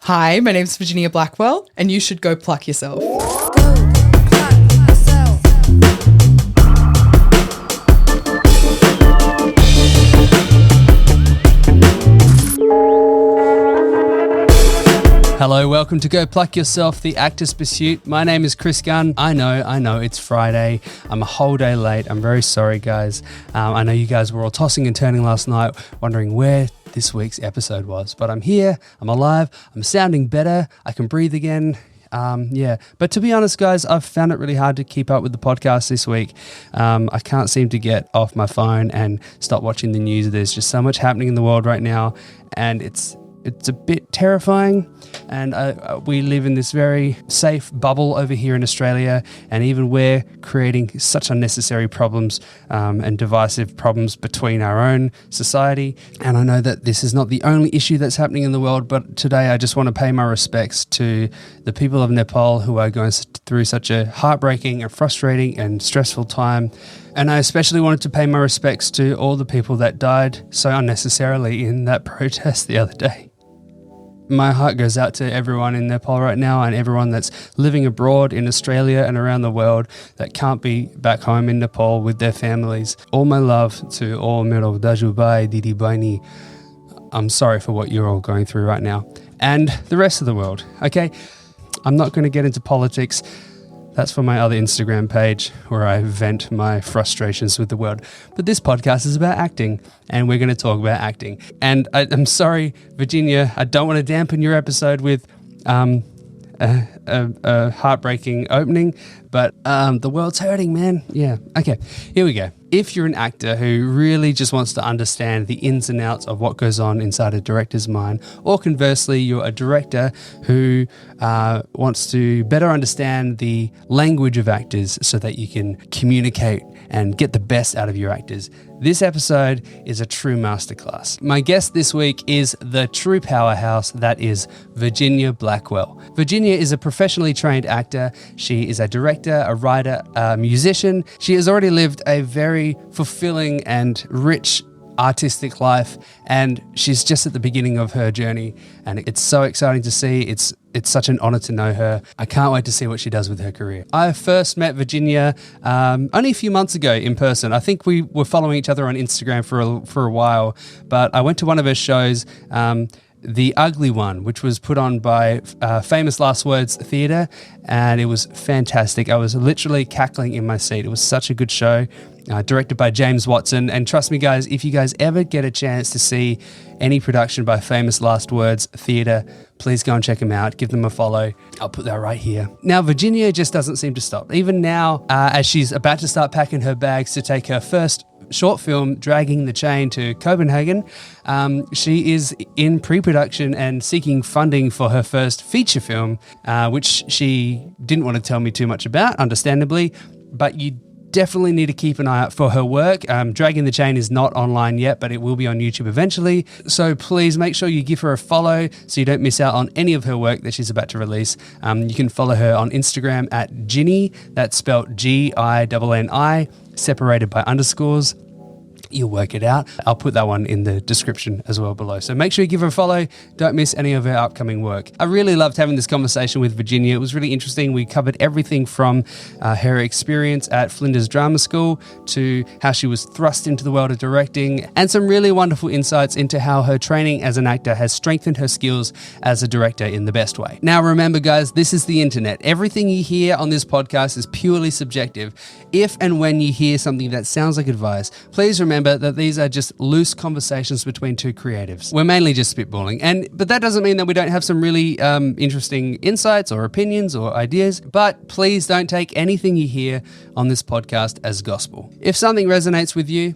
Hi, my name's Virginia Blackwell, and you should go pluck yourself. Hello, welcome to Go Pluck Yourself, the Actor's Pursuit. My name is Chris Gunn. I know, it's Friday. I'm a whole day late. I'm very sorry, guys. I know you guys were all tossing and turning last night, wondering where this week's episode was. But I'm here, I'm alive, I'm sounding better, I can breathe again. But to be honest, guys, I've found it really hard to keep up with the podcast this week. I can't seem to get off my phone and stop watching the news. There's just so much happening in the world right now, and it's a bit terrifying, and we live in this very safe bubble over here in Australia, and even we're creating such unnecessary problems and divisive problems between our own society. And I know that this is not the only issue that's happening in the world, but today I just want to pay my respects to the people of Nepal who are going through such a heartbreaking and frustrating and stressful time. And I especially wanted to pay my respects to all the people that died so unnecessarily in that protest the other day. My heart goes out to everyone in Nepal right now and everyone that's living abroad in Australia and around the world that can't be back home in Nepal with their families. All my love to all Mero Dajubai, Didi Baini. I'm sorry for what you're all going through right now. And the rest of the world, okay? I'm not going to get into politics. That's for my other Instagram page where I vent my frustrations with the world. But this podcast is about acting, and we're going to talk about acting. And I'm sorry, Virginia, I don't want to dampen your episode with a heartbreaking opening, but the world's hurting, man. Yeah, okay, here we go. If you're an actor who really just wants to understand the ins and outs of what goes on inside a director's mind, or conversely, you're a director who wants to better understand the language of actors so that you can communicate and get the best out of your actors, this episode is a true masterclass. My guest this week is the true powerhouse that is Virginia Blackwell. Virginia is a professionally trained actor. She is a director, a writer, a musician. She has already lived a very fulfilling and rich artistic life, and she's just at the beginning of her journey, and it's so exciting to see. It's such an honor to know her. I can't wait to see what she does with her career. I first met Virginia only a few months ago in person. I think we were following each other on Instagram for a while, but I went to one of her shows, The Ugly One, which was put on by Famous Last Words Theatre, and it was fantastic. I was literally cackling in my seat. It was such a good show, directed by James Watson. And trust me, guys, if you guys ever get a chance to see any production by Famous Last Words Theatre, please go and check them out. Give them a follow. I'll put that right here. Now, Virginia just doesn't seem to stop. Even now, as she's about to start packing her bags to take her first short film, Dragging the Chain, to Copenhagen, she is in pre-production and seeking funding for her first feature film, which she didn't want to tell me too much about, understandably, but you definitely need to keep an eye out for her work. Dragging the Chain is not online yet, but it will be on YouTube eventually. So please make sure you give her a follow so you don't miss out on any of her work that she's about to release. You can follow her on Instagram at Ginny, that's spelled Ginni, separated by underscores. You'll work it out. I'll put that one in the description as well below. So make sure you give her a follow. Don't miss any of her upcoming work. I really loved having this conversation with Virginia. It was really interesting. We covered everything from her experience at Flinders Drama School to how she was thrust into the world of directing, and some really wonderful insights into how her training as an actor has strengthened her skills as a director in the best way. Now, remember, guys, this is the internet. Everything you hear on this podcast is purely subjective. If and when you hear something that sounds like advice, please remember that these are just loose conversations between two creatives. We're mainly just spitballing, but that doesn't mean that we don't have some really interesting insights or opinions or ideas. But please don't take anything you hear on this podcast as gospel. If something resonates with you,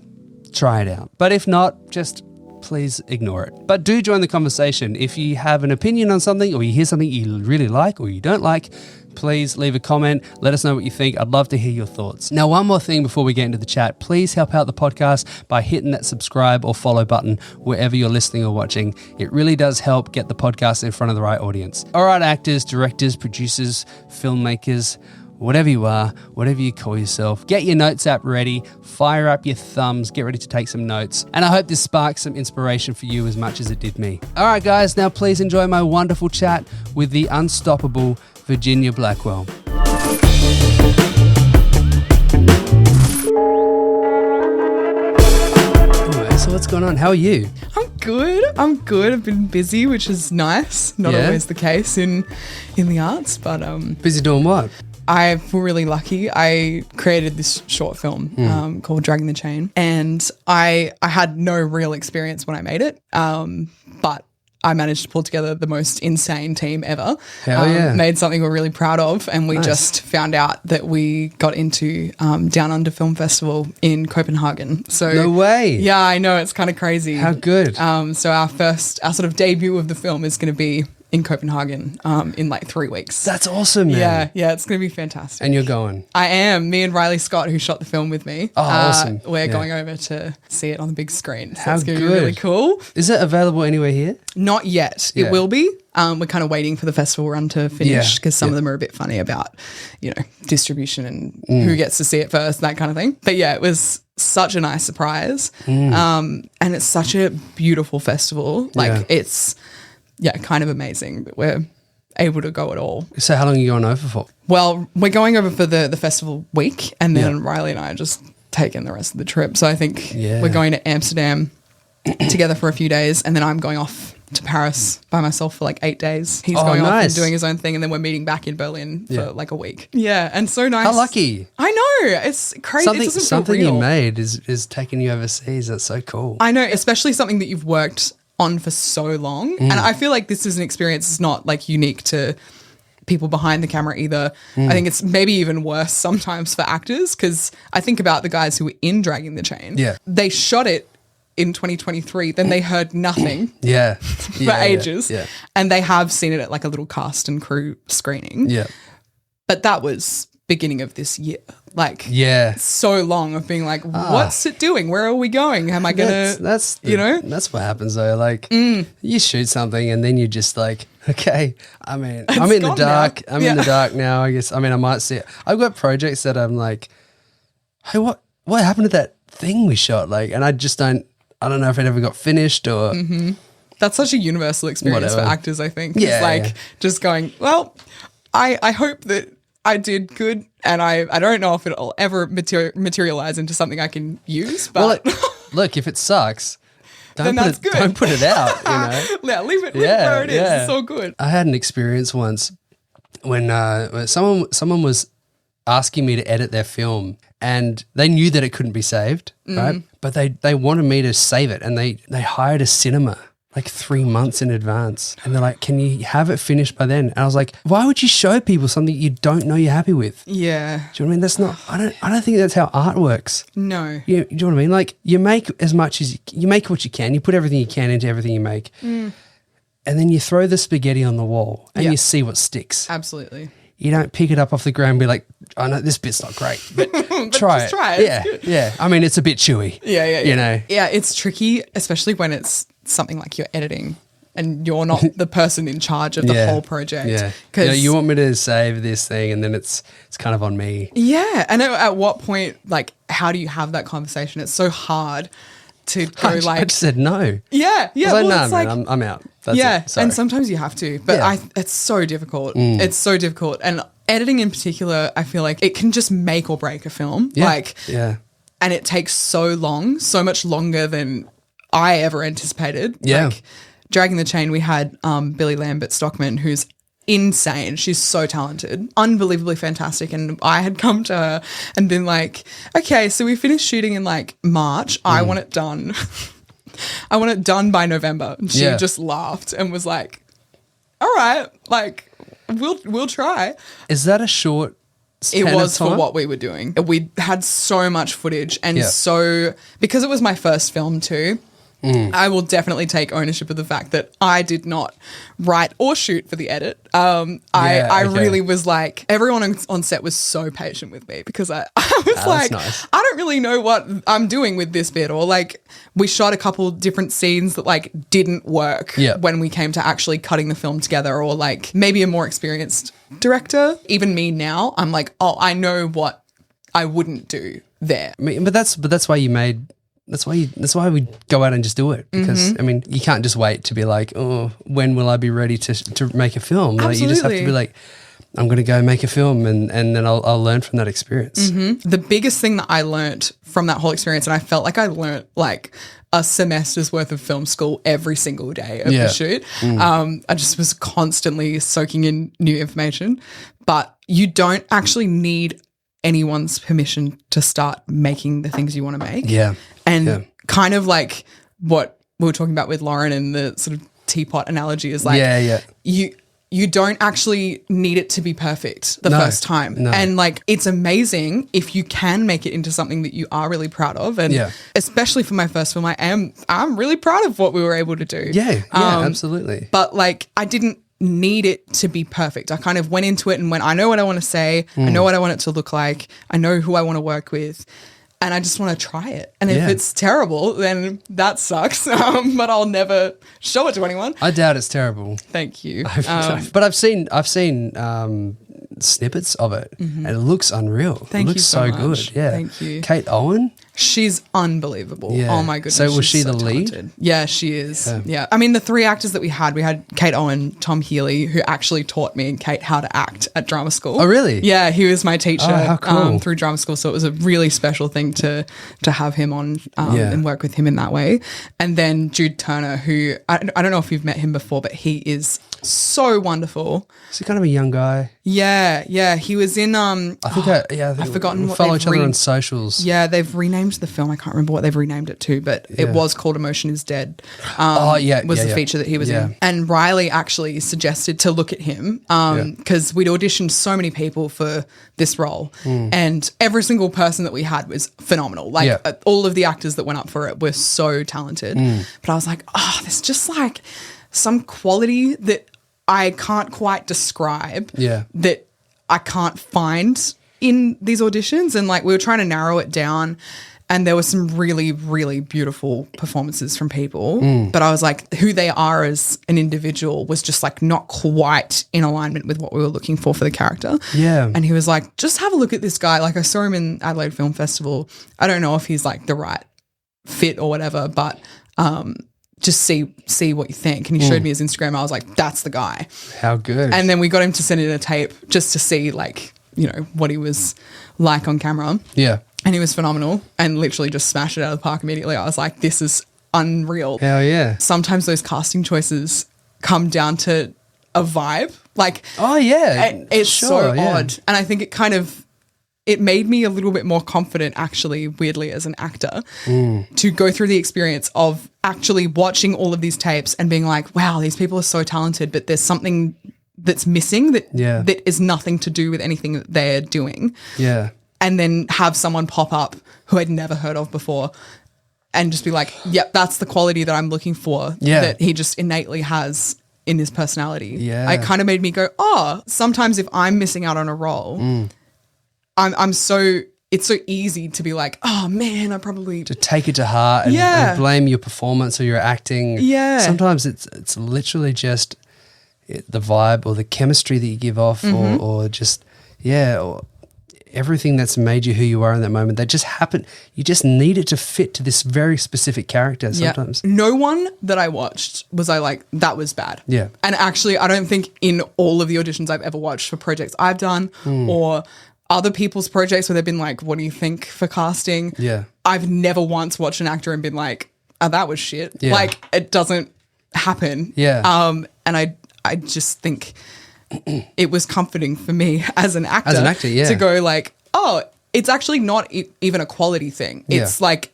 try it out. But if not, just please ignore it. But do join the conversation. If you have an opinion on something, or you hear something you really like or you don't like, please leave a comment. Let us know what you think. I'd love to hear your thoughts. Now, one more thing before we get into the chat. Please help out the podcast by hitting that subscribe or follow button wherever you're listening or watching. It really does help get the podcast in front of the right audience. All right, actors, directors, producers, filmmakers, whatever you are, whatever you call yourself. Get your notes app ready, fire up your thumbs, get ready to take some notes. And I hope this sparks some inspiration for you as much as it did me. All right, guys, now please enjoy my wonderful chat with the unstoppable Virginia Blackwell. Anyway, so what's going on? How are you? I'm good. I've been busy, which is nice. Not always the case in the arts, but Busy doing what? I feel really lucky. I created this short film called Dragging the Chain, and I had no real experience when I made it, but I managed to pull together the most insane team ever. Hell yeah. Made something we're really proud of, and we just found out that we got into Down Under Film Festival in Copenhagen. So No way. Yeah, I know, it's kind of crazy. How good. So our sort of debut of the film is going to be in Copenhagen in like 3 weeks. That's awesome, man. Yeah, it's going to be fantastic. And you're going? I am. Me and Riley Scott, who shot the film with me. Oh, awesome. We're going over to see it on the big screen. So How it's going to be good. really cool. Is it available anywhere here? Not yet. Yeah. It will be. We're kind of waiting for the festival run to finish because some of them are a bit funny about, distribution and who gets to see it first, that kind of thing. But yeah, it was such a nice surprise. And it's such a beautiful festival. It's kind of amazing that we're able to go at all. So how long are you going over for? Well, we're going over for the festival week, and then Riley and I are just taking the rest of the trip. So I think we're going to Amsterdam together for a few days, and then I'm going off to Paris by myself for like 8 days. He's going off and doing his own thing, and then we're meeting back in Berlin for like a week. Yeah, and so nice. How lucky. I know. It's crazy. Something you made is taking you overseas. That's so cool. I know, especially something that you've worked on for so long. And I feel like this is an experience that's not like unique to people behind the camera either. I think it's maybe even worse sometimes for actors, because I think about the guys who were in Dragging the Chain. Yeah. They shot it in 2023, then they heard nothing for ages. Yeah. And they have seen it at like a little cast and crew screening. Yeah. But that was beginning of this year. Like so long of being like, what's it doing? Where are we going? Am I gonna that's what happens though. Like you shoot something and then you're just like, okay, I mean, I'm in the dark. I'm in the dark now. I guess I might see it. I've got projects that I'm like, hey, what happened to that thing we shot? Like, and I don't know if it ever got finished or That's such a universal experience for actors, I think. It's like just going, well, I hope that I did good, and I don't know if it'll ever materialize into something I can use. But look, if it sucks, then that's good. Don't put it out. Yeah, leave it where it is. It's so good. I had an experience once when someone was asking me to edit their film, and they knew that it couldn't be saved, right? But they wanted me to save it, and they hired a cinema like 3 months in advance. And they're like, can you have it finished by then? And I was like, why would you show people something you don't know you're happy with? Yeah. Do you know what I mean? That's not, I don't think that's how art works. No. Do you know what I mean? Like you make as much as you make what you can. You put everything you can into everything you make. And then you throw the spaghetti on the wall and you see what sticks. Absolutely. You don't pick it up off the ground and be like, I know this bit's not great, but, try it. Try it. Yeah. I mean, it's a bit chewy. Yeah. You know? Yeah, it's tricky, especially when it's something like you're editing and you're not the person in charge of the whole project. Yeah. Because you want me to save this thing and then it's kind of on me. Yeah. And at what point, like, how do you have that conversation? It's so hard to go I just said no. Yeah. I was like, no, man, I'm out. That's it. And sometimes you have to, but it's so difficult. It's so difficult. And editing in particular, I feel like it can just make or break a film. And it takes so long, so much longer than I ever anticipated. Yeah. Like Dragging the Chain, we had Billy Lambert Stockman, who's insane. She's so talented, unbelievably fantastic. And I had come to her and been like, okay, so we finished shooting in like March. I want it done. I want it done by November. And she just laughed and was like, all right, like we'll try. Is that a short It was for what we were doing. We had so much footage and so, because it was my first film too, I will definitely take ownership of the fact that I did not write or shoot for the edit. I really was like, everyone on set was so patient with me because I was like, nice. I don't really know what I'm doing with this bit, or like we shot a couple different scenes that like didn't work when we came to actually cutting the film together, or like maybe a more experienced director. Even me now, I'm like, oh, I know what I wouldn't do there. I mean, but that's why you made. That's why we go out and just do it, because I mean, you can't just wait to be like, oh, when will I be ready to make a film? Like, you just have to be like, I'm going to go make a film, and then I'll learn from that experience. The biggest thing that I learnt from that whole experience, and I felt like I learnt like a semester's worth of film school every single day of the shoot. I just was constantly soaking in new information, but you don't actually need anyone's permission to start making the things you want to make. And kind of like what we were talking about with Lauren and the sort of teapot analogy is like, you don't actually need it to be perfect the first time. And like, it's amazing if you can make it into something that you are really proud of. And especially for my first film, I'm really proud of what we were able to do. Absolutely. But like, I didn't need it to be perfect. I kind of went into it and went, I know what I want to say. I know what I want it to look like. I know who I want to work with. And I just want to try it. And if it's terrible, then that sucks. But I'll never show it to anyone. I doubt it's terrible. Thank you. But I've seen snippets of it, and it looks unreal. Thank it looks you so much. good. Yeah. Thank you. Kate Owen? She's unbelievable. Yeah. Oh my goodness. So was she's she the lead? talented. Yeah, she is. Yeah. I mean, the three actors that we had Kate Owen, Tom Healy, who actually taught me and Kate how to act at drama school. Oh, really? Yeah, he was my teacher how cool. Through drama school. So it was a really special thing to have him on and work with him in that way. And then Jude Turner, who I don't know if you've met him before, but he is so wonderful. Is he kind of a young guy? Yeah. He was in I've forgotten. We follow each other on socials. Yeah, they've renamed the film. I can't remember what they've renamed it to, but it was called Emotion is Dead. Was the feature that he was in. And Riley actually suggested to look at him because we'd auditioned so many people for this role, and every single person that we had was phenomenal. Like all of the actors that went up for it were so talented. But I was like, there's just like some quality that I can't quite describe that I can't find in these auditions. And like we were trying to narrow it down, and there were some really, really beautiful performances from people. But I was like, who they are as an individual was just like not quite in alignment with what we were looking for the character. Yeah. And he was like, just have a look at this guy. Like I saw him in Adelaide Film Festival. I don't know if he's like the right fit or whatever, but just see what you think. And he showed me his Instagram. I was like, that's the guy. How good. And then we got him to send in a tape just to see like, you know, what he was like on camera. Yeah. And he was phenomenal and literally just smashed it out of the park immediately. I was like, this is unreal. Hell yeah. Sometimes those casting choices come down to a vibe. Like, it's so odd. And I think it made me a little bit more confident, actually, weirdly, as an actor, to go through the experience of actually watching all of these tapes and being like, wow, these people are so talented, but there's something that's missing that is nothing to do with anything that they're doing. Yeah. And then have someone pop up who I'd never heard of before and just be like, yep, that's the quality that I'm looking for that he just innately has in his personality. Yeah. It kind of made me go, sometimes if I'm missing out on a role, it's so easy to be like, oh man, I probably to take it to heart and blame your performance or your acting. Yeah. Sometimes it's literally just the vibe or the chemistry that you give off or just, or everything that's made you who you are in that moment. They just happen. You just need it to fit to this very specific character sometimes. No one that I watched was like, that was bad. Yeah. And actually, I don't think in all of the auditions I've ever watched for projects I've done or other people's projects where they've been like, what do you think for casting? Yeah. I've never once watched an actor and been like, oh, that was shit. Yeah. Like, it doesn't happen. Yeah. And I just think it was comforting for me as an actor, to go like, oh, it's actually not even a quality thing. It's like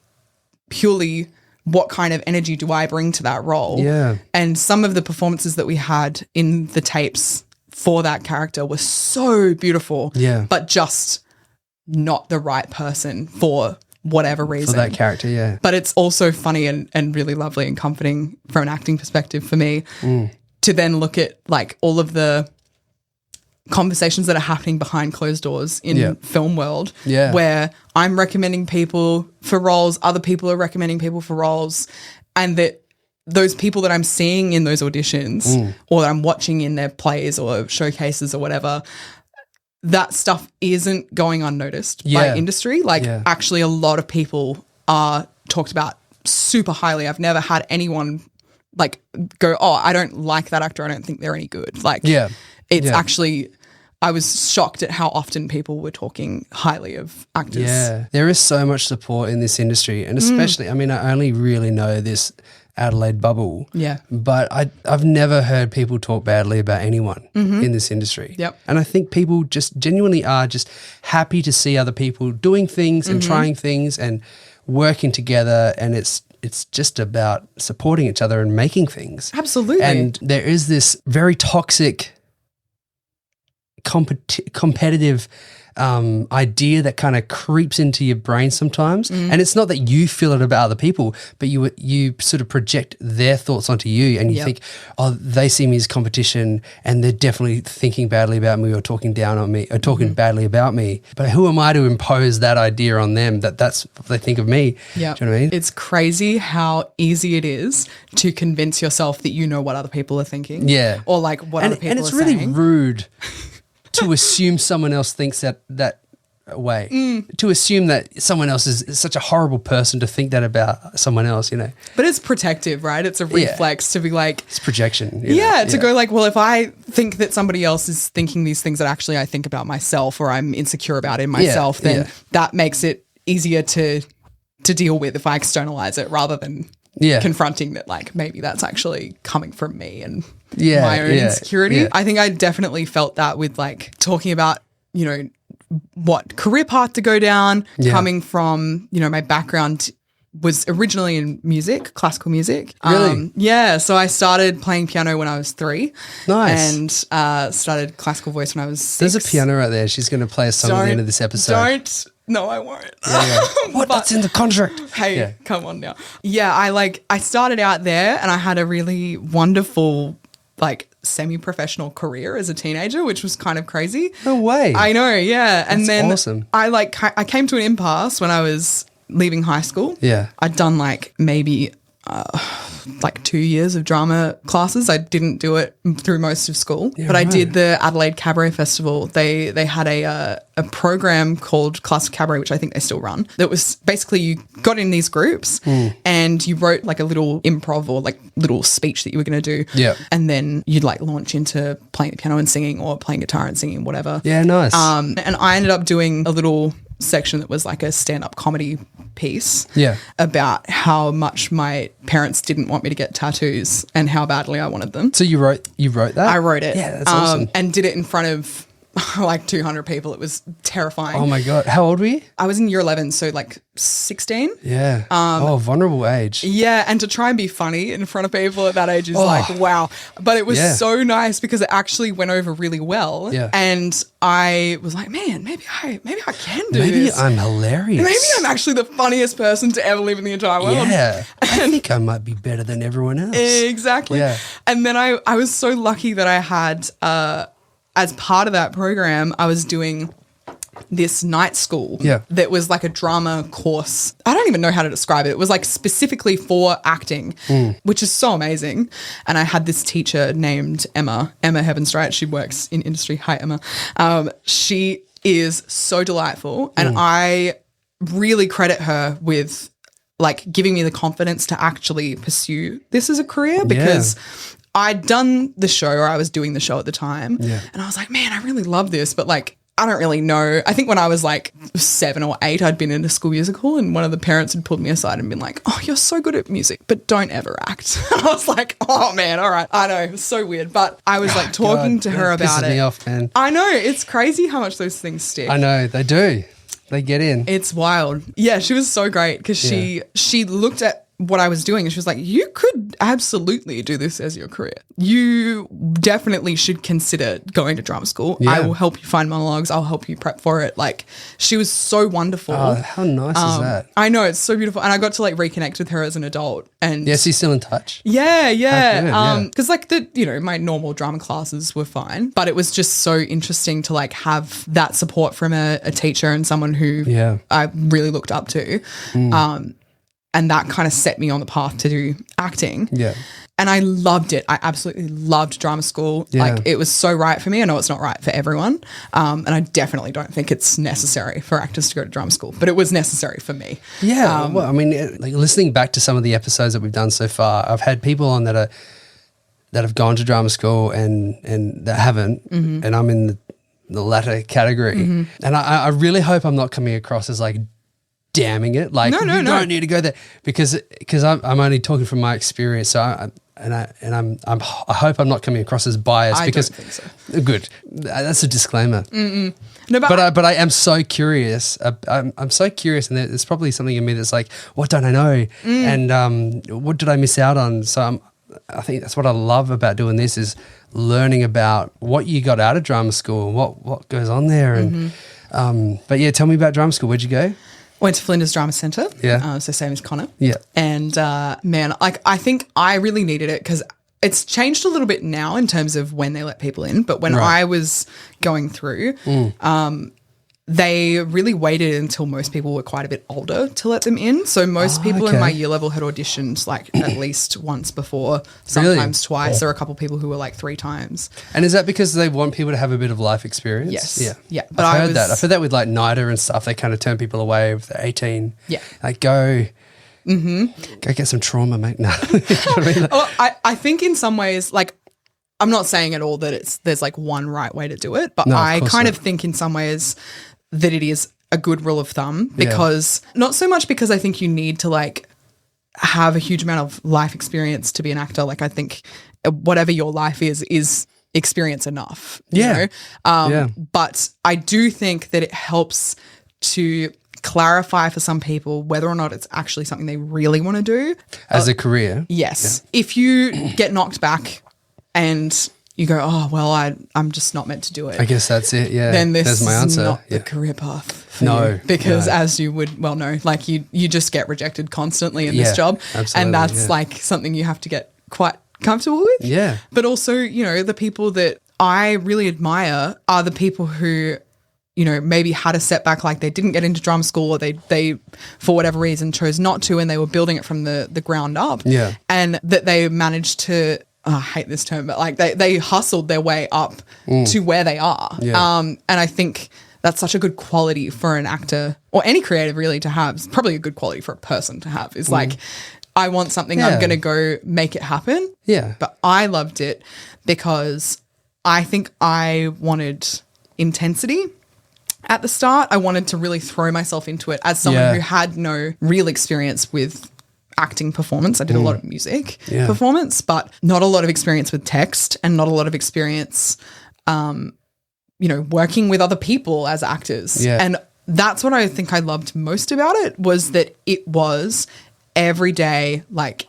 purely what kind of energy do I bring to that role? Yeah. And some of the performances that we had in the tapes for that character was so beautiful, but just not the right person for whatever reason. For that character, yeah. But it's also funny and really lovely and comforting from an acting perspective for me to then look at like all of the conversations that are happening behind closed doors in film world where I'm recommending people for roles, other people are recommending people for roles, and that those people that I'm seeing in those auditions or that I'm watching in their plays or showcases or whatever, that stuff isn't going unnoticed by industry. Like actually a lot of people are talked about super highly. I've never had anyone like go, oh, I don't like that actor. I don't think they're any good. Like it's actually, I was shocked at how often people were talking highly of actors. Yeah, there is so much support in this industry, and especially, I mean, I only really know this Adelaide bubble. Yeah. But I've never heard people talk badly about anyone in this industry. Yep. And I think people just genuinely are just happy to see other people doing things and trying things and working together, and it's just about supporting each other and making things. Absolutely. And there is this very toxic competitive idea that kind of creeps into your brain sometimes, and it's not that you feel it about other people, but you sort of project their thoughts onto you, and you think, oh, they see me as competition and they're definitely thinking badly about me or talking down on me or talking badly about me, but who am I to impose that idea on them that's what they think of me? Yeah. Do you know what I mean? It's crazy how easy it is to convince yourself that you know what other people are thinking, or like what other people are saying. And it's really rude to assume someone else thinks that way, to assume that someone else is such a horrible person to think that about someone else, you know. But it's protective, right? It's a reflex to be like... It's projection. To go like, well, if I think that somebody else is thinking these things that actually I think about myself or I'm insecure about in myself, then that makes it easier to deal with if I externalize it rather than confronting that like maybe that's actually coming from me and my own insecurity. Yeah. I think I definitely felt that with like talking about, you know, what career path to go down, coming from, you know, my background was originally in music, classical music. Really? So I started playing piano when I was 3. Nice. And started classical voice when I was 6. There's a piano right there. She's going to play a song at the end of this episode. No, I won't. What? That's in the contract. Hey, come on now. Yeah, I started out there and I had a really wonderful like semi-professional career as a teenager, which was kind of crazy. No way. I know, yeah. That's and then awesome. I came to an impasse when I was leaving high school. Yeah. I'd done like maybe like 2 years of drama classes. I didn't do it through most of school, but I did the Adelaide Cabaret Festival. They had a program called Classic Cabaret, which I think they still run. That was basically you got in these groups and you wrote like a little improv or like little speech that you were going to do. Yeah. And then you'd like launch into playing the piano and singing or playing guitar and singing, whatever. Yeah, nice. And I ended up doing a little section that was like a stand-up comedy piece about how much my parents didn't want me to get tattoos and how badly I wanted them. So you wrote that? I wrote it. Yeah, that's awesome. And did it in front of like 200 people. It was terrifying. Oh my God. How old were you? I was in year 11, so like 16. Yeah. Vulnerable age. Yeah, and to try and be funny in front of people at that age is like, wow. But it was so nice because it actually went over really well. Yeah. And I was like, man, maybe I can do this. Maybe I'm hilarious. Maybe I'm actually the funniest person to ever live in the entire world. Yeah. I think I might be better than everyone else. Exactly. Yeah. And then I was so lucky that I had, as part of that program, I was doing this night school that was like a drama course. I don't even know how to describe it. It was like specifically for acting, which is so amazing. And I had this teacher named Emma Heavenstrite. She works in industry. Hi, Emma. She is so delightful. And I really credit her with like giving me the confidence to actually pursue this as a career because I'd done the show, or I was doing the show at the time, and I was like, man, I really love this, but like, I don't really know. I think when I was like 7 or 8, I'd been in a school musical and one of the parents had pulled me aside and been like, oh, you're so good at music, but don't ever act. And I was like, oh man, all right. I know, it was so weird, but I was like talking to her about it. Pisses me off, man. I know, it's crazy how much those things stick. I know, they do. They get in. It's wild. Yeah, she was so great because she looked at what I was doing. And she was like, you could absolutely do this as your career. You definitely should consider going to drama school. Yeah. I will help you find monologues. I'll help you prep for it. Like, she was so wonderful. Oh, how nice is that? I know, it's so beautiful. And I got to like reconnect with her as an adult. And Yes, he's still in touch. yeah. yeah. Because like my normal drama classes were fine, but it was just so interesting to like have that support from a teacher and someone who I really looked up to. And that kind of set me on the path to do acting. Yeah. And I loved it. I absolutely loved drama school. Yeah. Like, it was so right for me. I know it's not right for everyone. And I definitely don't think it's necessary for actors to go to drama school, but it was necessary for me. Yeah. Well, I mean, like listening back to some of the episodes that we've done so far, I've had people on that have gone to drama school and that haven't, and I'm in the latter category. And I really hope I'm not coming across as like damning it, like you don't need to go there, because I'm only talking from my experience. So I hope I'm not coming across as biased. I because don't think so. Good, that's a disclaimer. No, but I am so curious. I'm so curious, and there's probably something in me that's like, what don't I know, and what did I miss out on? So I think that's what I love about doing this, is learning about what you got out of drama school, what goes on there, and but yeah, tell me about drama school. Where'd you go? Went to Flinders Drama Centre. Yeah. So same as Connor. Yeah. And man, like, I think I really needed it because it's changed a little bit now in terms of when they let people in. But when I was going through, they really waited until most people were quite a bit older to let them in. So most people in my year level had auditioned like at least once before, sometimes twice. There were a couple of people who were like 3 times. And is that because they want people to have a bit of life experience? Yes. Yeah. But I've heard that. I've heard that with like NIDA and stuff. They kind of turn people away if they're 18. Yeah. Like go get some trauma, mate. No. You know what I mean? Well, I think in some ways, like, I'm not saying at all that there's like one right way to do it, but I kind of think in some ways that it is a good rule of thumb, because not so much because I think you need to like have a huge amount of life experience to be an actor. Like, I think whatever your life is experience enough. You know? But I do think that it helps to clarify for some people whether or not it's actually something they really want to do as a career. Yes. If you get knocked back and you go, oh, well, I'm just not meant to do it. I guess that's it, yeah. Then this That's my answer. is not the career path for you. Because as you would well know, like you just get rejected constantly in this job. Absolutely, and that's like something you have to get quite comfortable with. Yeah. But also, you know, the people that I really admire are the people who, you know, maybe had a setback, like they didn't get into drama school, or they for whatever reason chose not to, and they were building it from the ground up. Yeah. And that they managed to, I hate this term, but like they hustled their way up to where they are. Yeah. And I think that's such a good quality for an actor, or any creative really, to have. It's probably a good quality for a person to have, is like, I want something, I'm going to go make it happen. Yeah. But I loved it because I think I wanted intensity. At the start, I wanted to really throw myself into it as someone who had no real experience with acting performance. I did a lot of music performance, but not a lot of experience with text, and not a lot of experience, you know, working with other people as actors. Yeah. And that's what I think I loved most about it, was that it was every day, like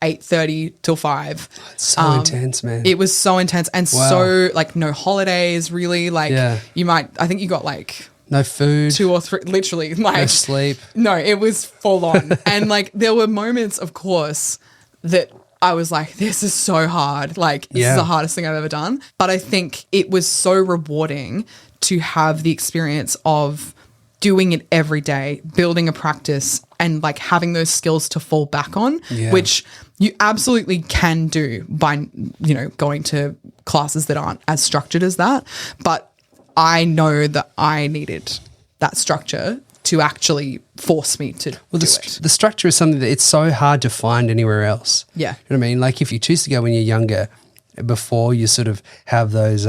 8:30 till 5. It's so intense, man. It was so intense, and so like no holidays really. Like I think you got like no food, 2 or 3, literally, like no sleep. No, it was full on. And like there were moments, of course, that I was like, this is so hard. Like this is the hardest thing I've ever done. But I think it was so rewarding to have the experience of doing it every day, building a practice, and like having those skills to fall back on, which you absolutely can do by, you know, going to classes that aren't as structured as that. But I know that I needed that structure to actually force me to do it. The structure is something that it's so hard to find anywhere else. Yeah. You know what I mean? Like if you choose to go when you're younger, before you sort of have those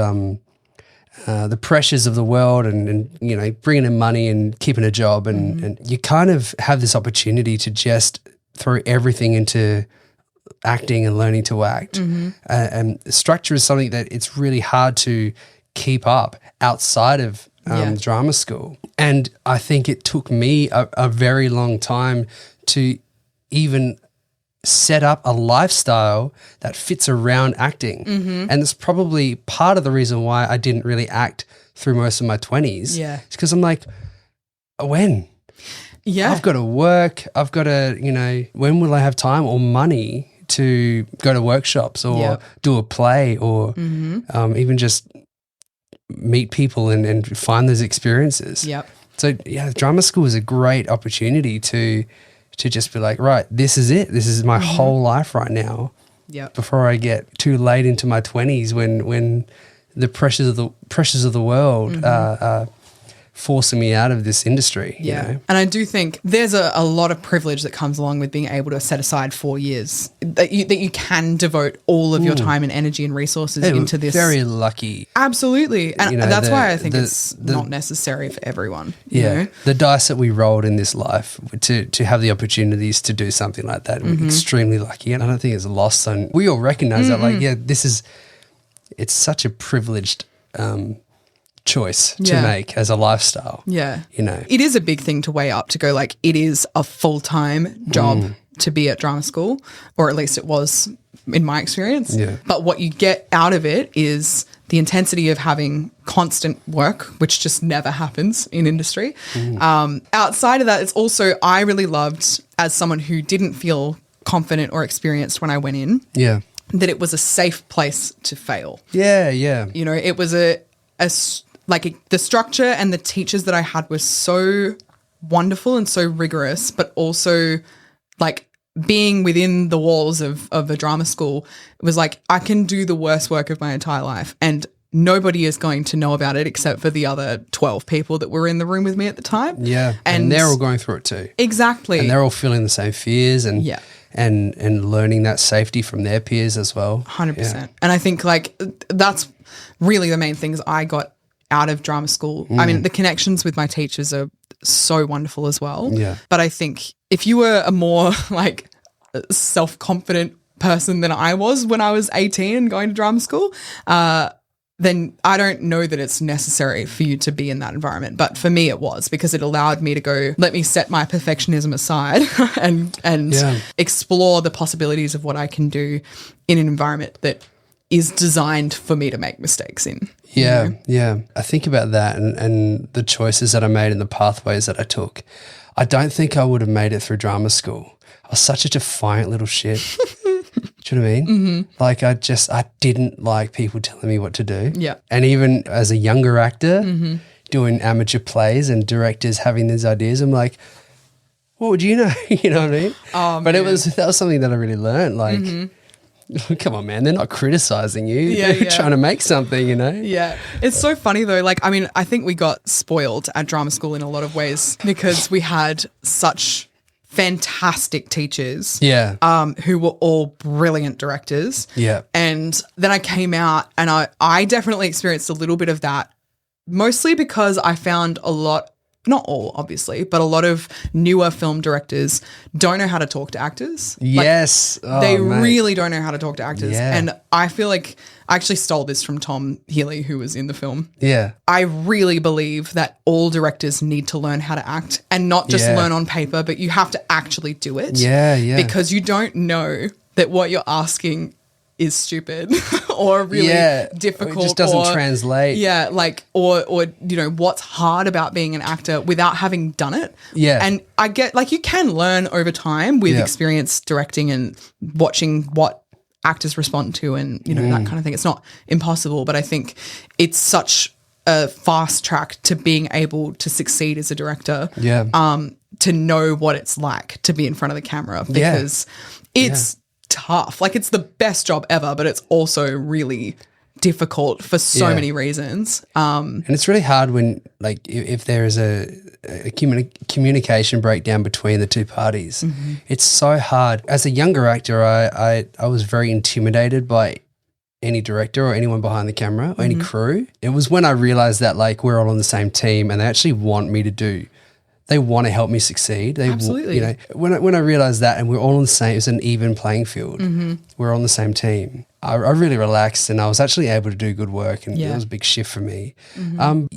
the pressures of the world and you know, bringing in money and keeping a job, and you kind of have this opportunity to just throw everything into acting and learning to act. And structure is something that it's really hard to keep up outside of drama school. And I think it took me a very long time to even set up a lifestyle that fits around acting. And it's probably part of the reason why I didn't really act through most of my 20s. Yeah. It's because I'm like, when? Yeah. I've got to work. I've got to, when will I have time or money to go to workshops or do a play or even just meet people and find those experiences. Yep. So, drama school is a great opportunity to just be like, right, this is it. This is my whole life right now. Yep. Before I get too late into my 20s when the pressures of the world are forcing me out of this industry. Yeah. And I do think there's a lot of privilege that comes along with being able to set aside 4 years that you can devote all of your time and energy and resources into this. Very lucky. Absolutely. And that's why I think it's not necessary for everyone. Yeah. You know? The dice that we rolled in this life to have the opportunities to do something like that, we're extremely lucky. And I don't think it's lost on, we all recognize that, like, it's such a privileged choice to make as a lifestyle. Yeah. It is a big thing to weigh up, to go like, it is a full-time job to be at drama school, or at least it was in my experience. Yeah. But what you get out of it is the intensity of having constant work, which just never happens in industry. Outside of that, it's also, I really loved, as someone who didn't feel confident or experienced when I went in, that it was a safe place to fail. Yeah, yeah. It was the structure and the teachers that I had were so wonderful and so rigorous, but also like being within the walls of a drama school, it was like, I can do the worst work of my entire life and nobody is going to know about it except for the other 12 people that were in the room with me at the time. Yeah. And they're all going through it too. Exactly. And they're all feeling the same fears and and learning that safety from their peers as well. 100%. Yeah. And I think like that's really the main things I got out of drama school. I mean, the connections with my teachers are so wonderful as well. Yeah. But I think if you were a more like self-confident person than I was when I was 18 and going to drama school, then I don't know that it's necessary for you to be in that environment. But for me it was, because it allowed me to go, let me set my perfectionism aside and explore the possibilities of what I can do in an environment that is designed for me to make mistakes in. Yeah, yeah. I think about that and the choices that I made and the pathways that I took. I don't think I would have made it through drama school. I was such a defiant little shit. Do you know what I mean? Like I didn't like people telling me what to do. Yeah. And even as a younger actor, doing amateur plays and directors having these ideas, I'm like, what would you know? You know what I mean? But that was something that I really learned. Like, come on, man, they're not criticizing you. They're trying to make something, Yeah. It's so funny though. Like, I mean, I think we got spoiled at drama school in a lot of ways because we had such fantastic teachers who were all brilliant directors. Yeah. And then I came out and I definitely experienced a little bit of that, mostly because I found a lot, not all obviously, but a lot of newer film directors don't know how to talk to actors. Yes. Like, they really don't know how to talk to actors. Yeah. And I feel like I actually stole this from Tom Healy, who was in the film. Yeah. I really believe that all directors need to learn how to act, and not just learn on paper, but you have to actually do it. Yeah, yeah. Because you don't know that what you're asking is stupid or really difficult. It just doesn't translate. Yeah, like or what's hard about being an actor without having done it. Yeah. And I get, like, you can learn over time with experience directing and watching what actors respond to and that kind of thing. It's not impossible, but I think it's such a fast track to being able to succeed as a director. Yeah. To know what it's like to be in front of the camera, because it's tough. Like, it's the best job ever, but it's also really difficult for so many reasons. And it's really hard when, like, if there is a communication breakdown between the two parties. It's so hard. As a younger actor, I was very intimidated by any director or anyone behind the camera or any crew. It was when I realized that, like, we're all on the same team and they actually want me to do. They want to help me succeed. Absolutely. When I realized that, and we're all on the same, it's an even playing field. We're on the same team. I really relaxed, and I was actually able to do good work, and it was a big shift for me.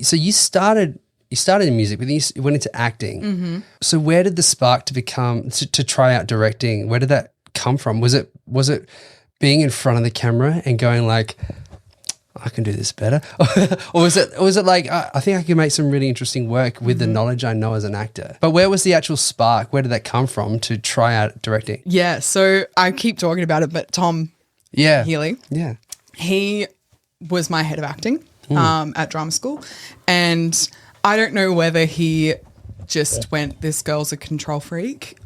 So you started in music, but then you went into acting. So where did the spark to try out directing? Where did that come from? Was it being in front of the camera and going like, I can do this better? or was it like, I think I can make some really interesting work with the knowledge I know as an actor? But where was the actual spark? Where did that come from to try out directing? Yeah, so I keep talking about it, but Tom Healy, he was my head of acting at drama school, and I don't know whether he just went, this girl's a control freak.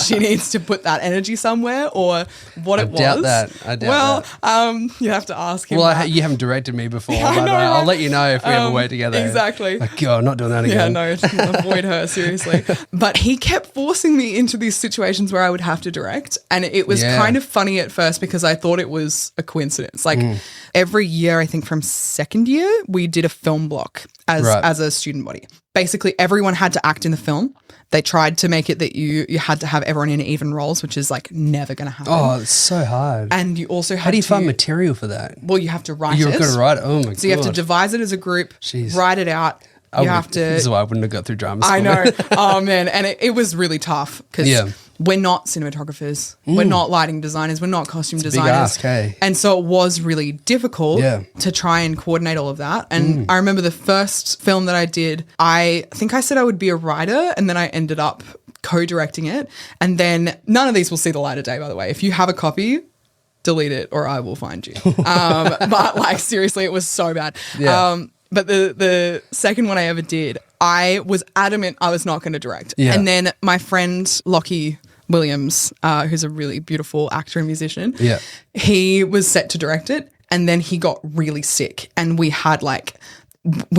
She needs to put that energy somewhere, or what it was. I doubt that. You have to ask him. Well, you haven't directed me before, but I'll let you know if we ever work together. Exactly. Like, God, I'm not doing that again. Yeah, no, avoid her, seriously. But he kept forcing me into these situations where I would have to direct, and it was kind of funny at first because I thought it was a coincidence. Like every year, I think from second year, we did a film block as a student body. Basically, everyone had to act in the film. They tried to make it that you had to have everyone in even roles, which is like never going to happen. Oh, it's so hard. And you also have How do you find material for that? Well, you have to write it. You've got to write it. Oh my God. So you have to devise it as a group, write it out. This is why I wouldn't have got through drama school. I know. Oh man. And it was really tough because we're not cinematographers. We're not lighting designers. We're not costume designers. Big ask, hey? And so it was really difficult to try and coordinate all of that. And I remember the first film that I did, I think I said I would be a writer, and then I ended up co-directing it. And then none of these will see the light of day, by the way. If you have a copy, delete it or I will find you. But like seriously, it was so bad. Yeah. But the second one I ever did, I was adamant I was not going to direct. Yeah. And then my friend Lockie Williams, who's a really beautiful actor and musician, he was set to direct it, and then he got really sick, and we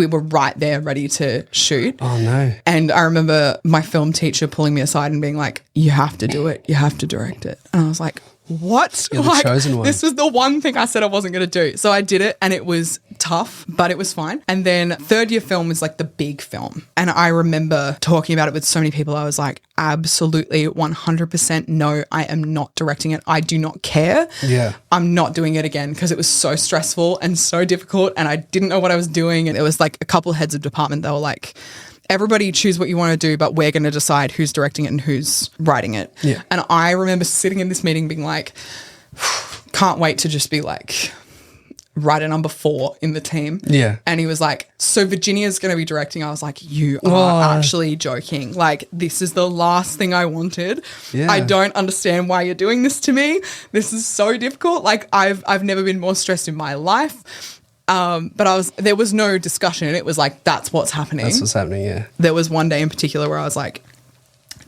were right there ready to shoot. Oh no. And I remember my film teacher pulling me aside and being like, you have to do it. You have to direct it. And I was like, what? You're the chosen one. This was the one thing I said I wasn't going to do. So I did it, and it was tough, but it was fine. And then third year film was like the big film. And I remember talking about it with so many people. I was like, absolutely 100% no, I am not directing it. I do not care. Yeah. I'm not doing it again because it was so stressful and so difficult, and I didn't know what I was doing. And it was like a couple heads of department. They were like, everybody choose what you want to do, but we're going to decide who's directing it and who's writing it. Yeah. And I remember sitting in this meeting being like, can't wait to just be like writer number 4 in the team. Yeah. And he was like, so Virginia's going to be directing. I was like, you are actually joking. Like, this is the last thing I wanted. Yeah. I don't understand why you're doing this to me. This is so difficult. Like, I've never been more stressed in my life. But there was no discussion. It was like, that's what's happening. That's what's happening, yeah. There was one day in particular where I was like,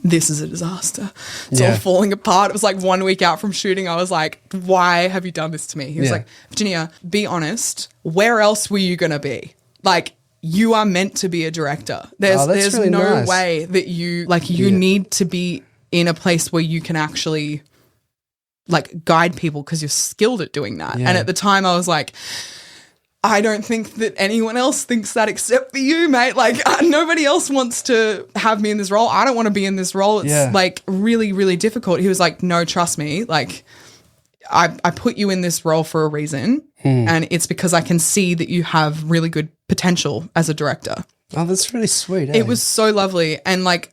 this is a disaster. It's all falling apart. It was like 1 week out from shooting. I was like, why have you done this to me? He was like, Virginia, be honest. Where else were you going to be? Like, you are meant to be a director. There's really no way that you need to be in a place where you can actually like guide people because you're skilled at doing that. Yeah. And at the time I was like, I don't think that anyone else thinks that except for you, mate. Like, nobody else wants to have me in this role. I don't want to be in this role. It's like really, really difficult. He was like, no, trust me. Like, I put you in this role for a reason. And it's because I can see that you have really good potential as a director. Oh, that's really sweet. Eh? It was so lovely. And like,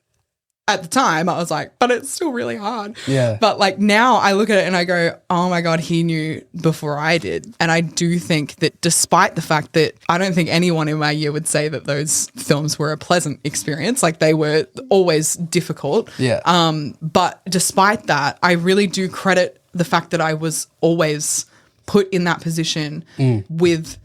at the time I was like, but it's still really hard. Yeah. But like now I look at it and I go, oh my God, he knew before I did. And I do think that despite the fact that I don't think anyone in my year would say that those films were a pleasant experience, like they were always difficult. Yeah. But despite that, I really do credit the fact that I was always put in that position with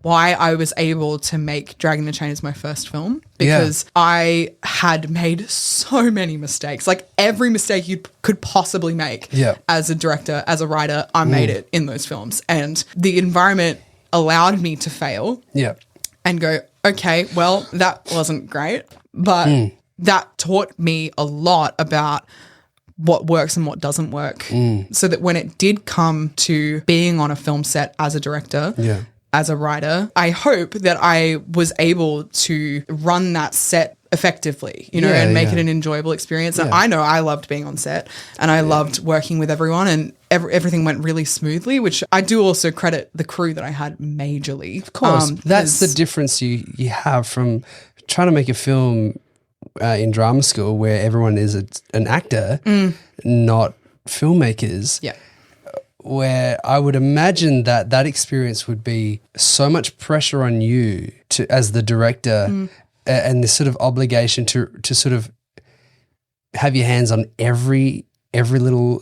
why I was able to make Dragging the Chain as my first film, because I had made so many mistakes. Like every mistake you could possibly make as a director, as a writer, I made it in those films. And the environment allowed me to fail and go, okay, well, that wasn't great, but that taught me a lot about what works and what doesn't work. So that when it did come to being on a film set as a director, as a writer, I hope that I was able to run that set effectively, you know, and make it an enjoyable experience. And I know I loved being on set and I loved working with everyone, and everything went really smoothly, which I do also credit the crew that I had majorly. Of course. That's the difference you have from trying to make a film in drama school where everyone is an actor, not filmmakers. Yeah. Where I would imagine that experience would be so much pressure on you as the director, and this sort of obligation to sort of have your hands on every little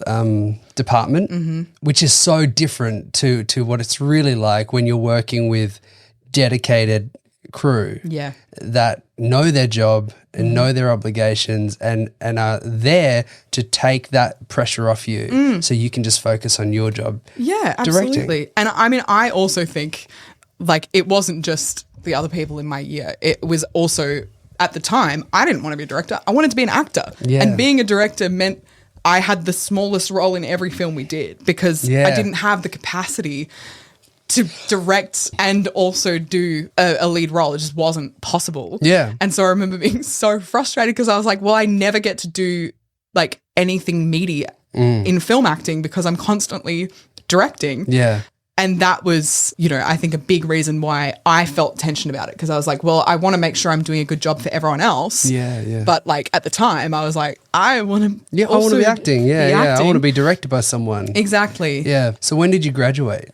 department, which is so different to what it's really like when you're working with dedicated crew that know their job and know their obligations and are there to take that pressure off you so you can just focus on your job. Yeah, directing. absolutely. And I mean, I also think like it wasn't just the other people in my year. It was also at the time, I didn't want to be a director. I wanted to be an actor. Yeah. And being a director meant I had the smallest role in every film we did because I didn't have the capacity to direct and also do a lead role. It just wasn't possible. Yeah. And so I remember being so frustrated because I was like, well, I never get to do like anything meaty in film acting because I'm constantly directing. Yeah. And that was, you know, I think a big reason why I felt tension about it because I was like, well, I want to make sure I'm doing a good job for everyone else. Yeah, yeah. But like at the time I was like, I want to I want to be acting. Yeah. I want to be directed by someone. Exactly. Yeah. So when did you graduate?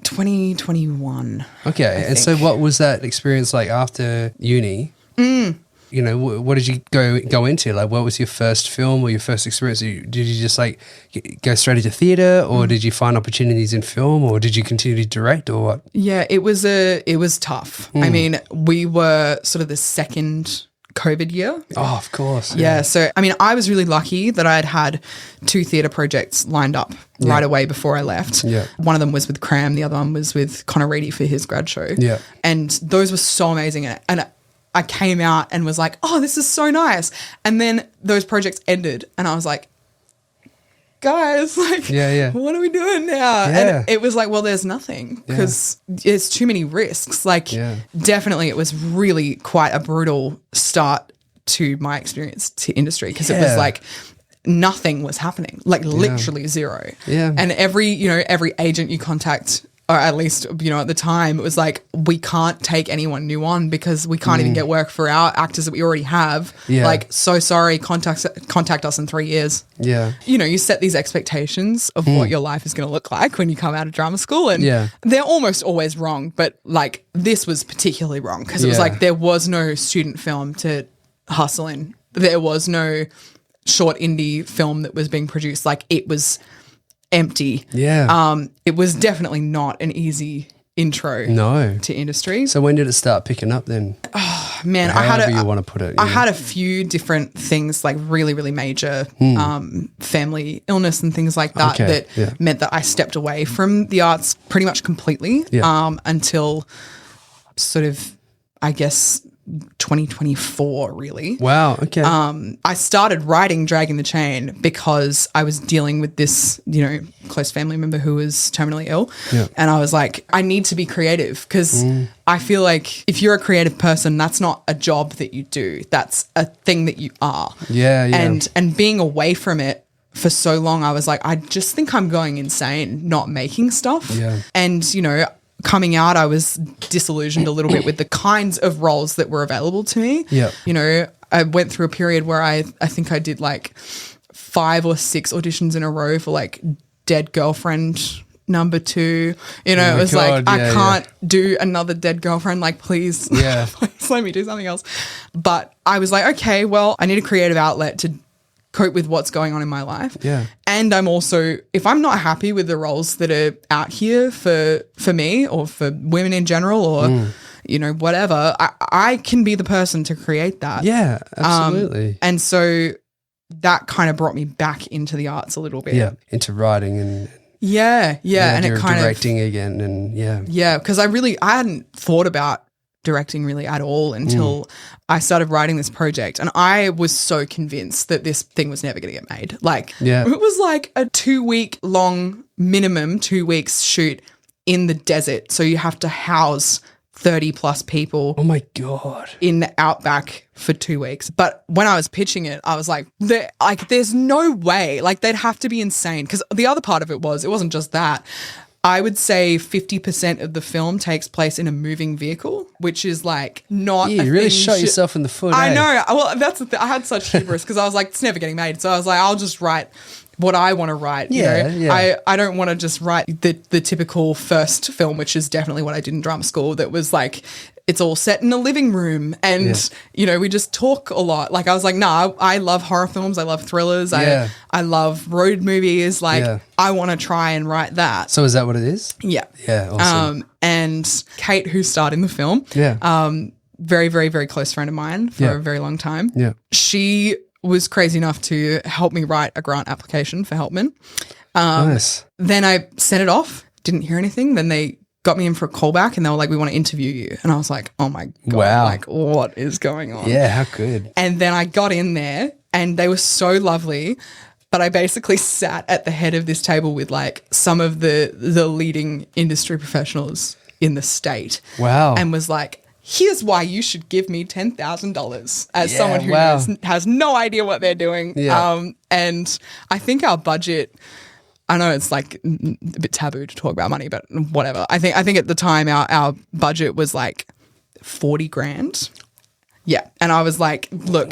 2021. Okay. And so what was that experience like after uni? You know, what did you go into? Like, what was your first film or your first experience? Did you just like go straight into theatre, or did you find opportunities in film, or did you continue to direct, or what? Yeah, it was tough. I mean, we were sort of the second COVID year. Oh, of course. Yeah. So, I mean, I was really lucky that I had 2 theatre projects lined up right away before I left. Yeah. One of them was with Cram. The other one was with Connor Reedy for his grad show. Yeah. And those were so amazing. And I came out and was like, oh, this is so nice. And then those projects ended and I was like, guys, like, what are we doing now? Yeah. And it was like, well, there's nothing because there's too many risks. Like, definitely it was really quite a brutal start to my experience to industry because it was like nothing was happening, like literally zero. Yeah. And every agent you contact, or at least, you know, at the time, it was like, we can't take anyone new on because we can't even get work for our actors that we already have. Yeah. Like, so sorry, contact us in 3 years. Yeah. You know, you set these expectations of what your life is going to look like when you come out of drama school, and they're almost always wrong. But like, this was particularly wrong because it was like there was no student film to hustle in. There was no short indie film that was being produced. Like, it was empty. Yeah. It was definitely not an easy intro to industry. So when did it start picking up then? Oh, man, However you want to put it. I had a few different things, like really, really major family illness and things like that that meant that I stepped away from the arts pretty much completely until sort of, I guess, 2024 really. Wow. Okay. I started writing Dragging the Chain because I was dealing with this, you know, close family member who was terminally ill. Yeah. And I was like, I need to be creative because I feel like if you're a creative person, that's not a job that you do. That's a thing that you are. Yeah. Yeah. And being away from it for so long, I was like, I just think I'm going insane not making stuff. Yeah. And, you know, coming out, I was disillusioned a little bit with the kinds of roles that were available to me. Yeah. You know, I went through a period where I think I did like 5 or 6 auditions in a row for like Dead Girlfriend number 2. You know, it was like, I can't do another Dead Girlfriend. Like, please, please let me do something else. But I was like, okay, well, I need a creative outlet to cope with what's going on in my life. Yeah. And I'm also, if I'm not happy with the roles that are out here for me or for women in general or, you know, whatever, I can be the person to create that. Yeah, absolutely. And so that kind of brought me back into the arts a little bit. Yeah, into writing and and it kind directing again and because I hadn't thought about directing really at all until I started writing this project, and I was so convinced that this thing was never going to get made. Like, it was like a 2-week long minimum, 2 weeks shoot in the desert, so you have to house 30 plus people. Oh my God. In the outback for 2 weeks. But when I was pitching it, I was like, there's no way. Like, they'd have to be insane. Because the other part of it wasn't just that. I would say 50% of the film takes place in a moving vehicle, which is like not. Yeah, you really shot yourself in the foot. I know. Well, that's the thing. I had such hubris because I was like, it's never getting made. So I was like, I'll just write what I want to write. Yeah, you know? I don't want to just write the typical first film, which is definitely what I did in drama school. That was like, it's all set in a living room and, you know, we just talk a lot. Like I was like, nah, I love horror films. I love thrillers. I love road movies. Like I want to try and write that. So is that what it is? Yeah. Yeah. Awesome. And Kate, who starred in the film, very, very, very close friend of mine for a very long time. Yeah. She was crazy enough to help me write a grant application for Helpman. Nice. Then I sent it off, didn't hear anything. Then they got me in for a callback and they were like, we want to interview you. And I was like, oh my God, like what is going on? Yeah, how good. And then I got in there and they were so lovely. But I basically sat at the head of this table with like some of the leading industry professionals in the state. Wow. And was like, here's why you should give me $10,000 as someone who has no idea what they're doing. Yeah. And I think our budget, I know it's like a bit taboo to talk about money, but whatever. I think at the time our budget was like 40 grand. Yeah. And I was like, look,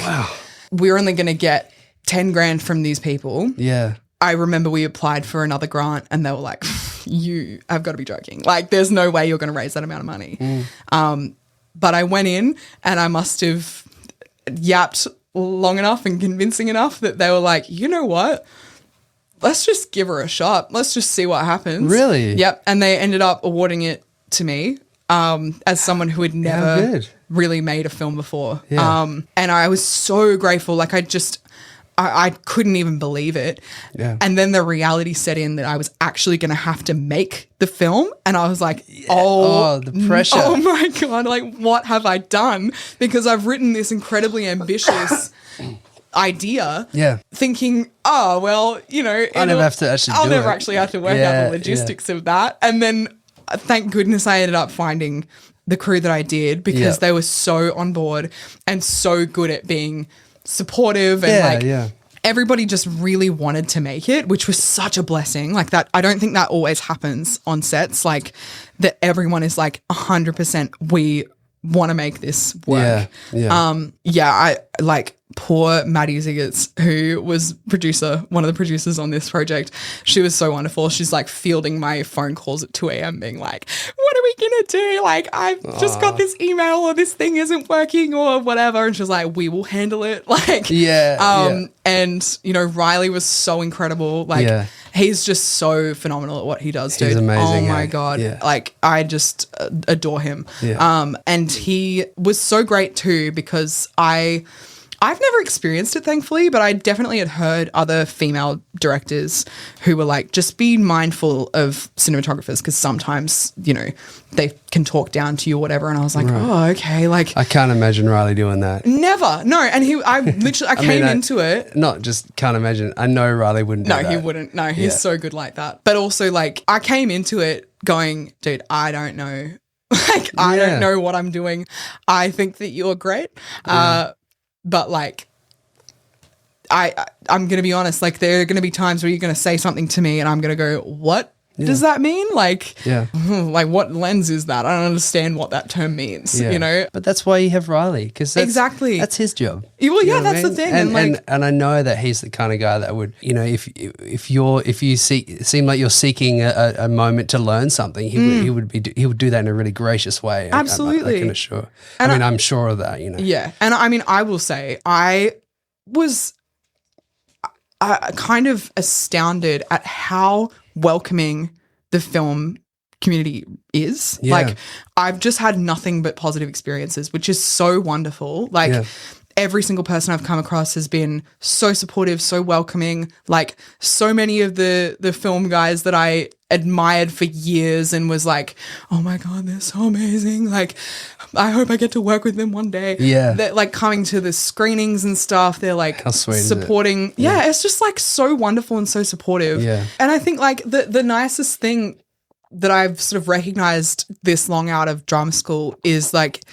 we're only going to get 10 grand from these people. Yeah. I remember we applied for another grant and they were like, you have got to be joking. Like there's no way you're going to raise that amount of money. But I went in and I must have yapped long enough and convincing enough that they were like, you know what? Let's just give her a shot. Let's just see what happens. Really? Yep. And they ended up awarding it to me as someone who had never really made a film before. Yeah. And I was so grateful. Like I couldn't even believe it. Yeah. And then the reality set in that I was actually going to have to make the film. And I was like, the pressure. Oh my God, like what have I done? Because I've written this incredibly ambitious idea thinking, oh, well, you know. I'll never have to actually I'll never actually have to work out the logistics of that. And then thank goodness I ended up finding the crew that I did because they were so on board and so good at being supportive and everybody just really wanted to make it, which was such a blessing. Like that, I don't think that always happens on sets. Like that, everyone is like 100%. We want to make this work. I like poor Maddie Ziggets, who was one of the producers on this project. She was so wonderful. She's like fielding my phone calls at 2 a.m. being like, what are we going to do? Like, I've just got this email or this thing isn't working or whatever. And she was like, we will handle it. Like, and you know, Riley was so incredible. Like, he's just so phenomenal at what he does, dude. He's amazing. Oh my God. Like, I just adore him. And he was so great too, because I've never experienced it, thankfully, but I definitely had heard other female directors who were like, just be mindful of cinematographers because sometimes, you know, they can talk down to you or whatever. And I was like, oh, okay. Like, I can't imagine Riley doing that. Never. No. And I came into it. Not just can't imagine. I know Riley wouldn't do that. No, he wouldn't. No, he's so good like that. But also, like, I came into it going, dude, I don't know. Like, I don't know what I'm doing. I think that you're great. But like, I'm going to be honest, like there are going to be times where you're going to say something to me and I'm going to go, what does that mean? Like, like what lens is that? I don't understand what that term means, you know? But that's why you have Riley, because that's his job. Well, that's the thing. And I know that he's the kind of guy that would, you know, if you seem like you're seeking a moment to learn something, he would do that in a really gracious way. Absolutely. I can assure. I'm sure of that, you know. Yeah. And I mean, I will say I was kind of astounded at how welcoming the film community is. Like, I've just had nothing but positive experiences, which is so wonderful. Like, every single person I've come across has been so supportive, so welcoming. Like, so many of the film guys that I admired for years and was like, oh my God, they're so amazing. Like, I hope I get to work with them one day. They're like coming to the screenings and stuff. They're like supporting. It's just like so wonderful and so supportive. And I think like the nicest thing that I've sort of recognized this long out of drama school is like,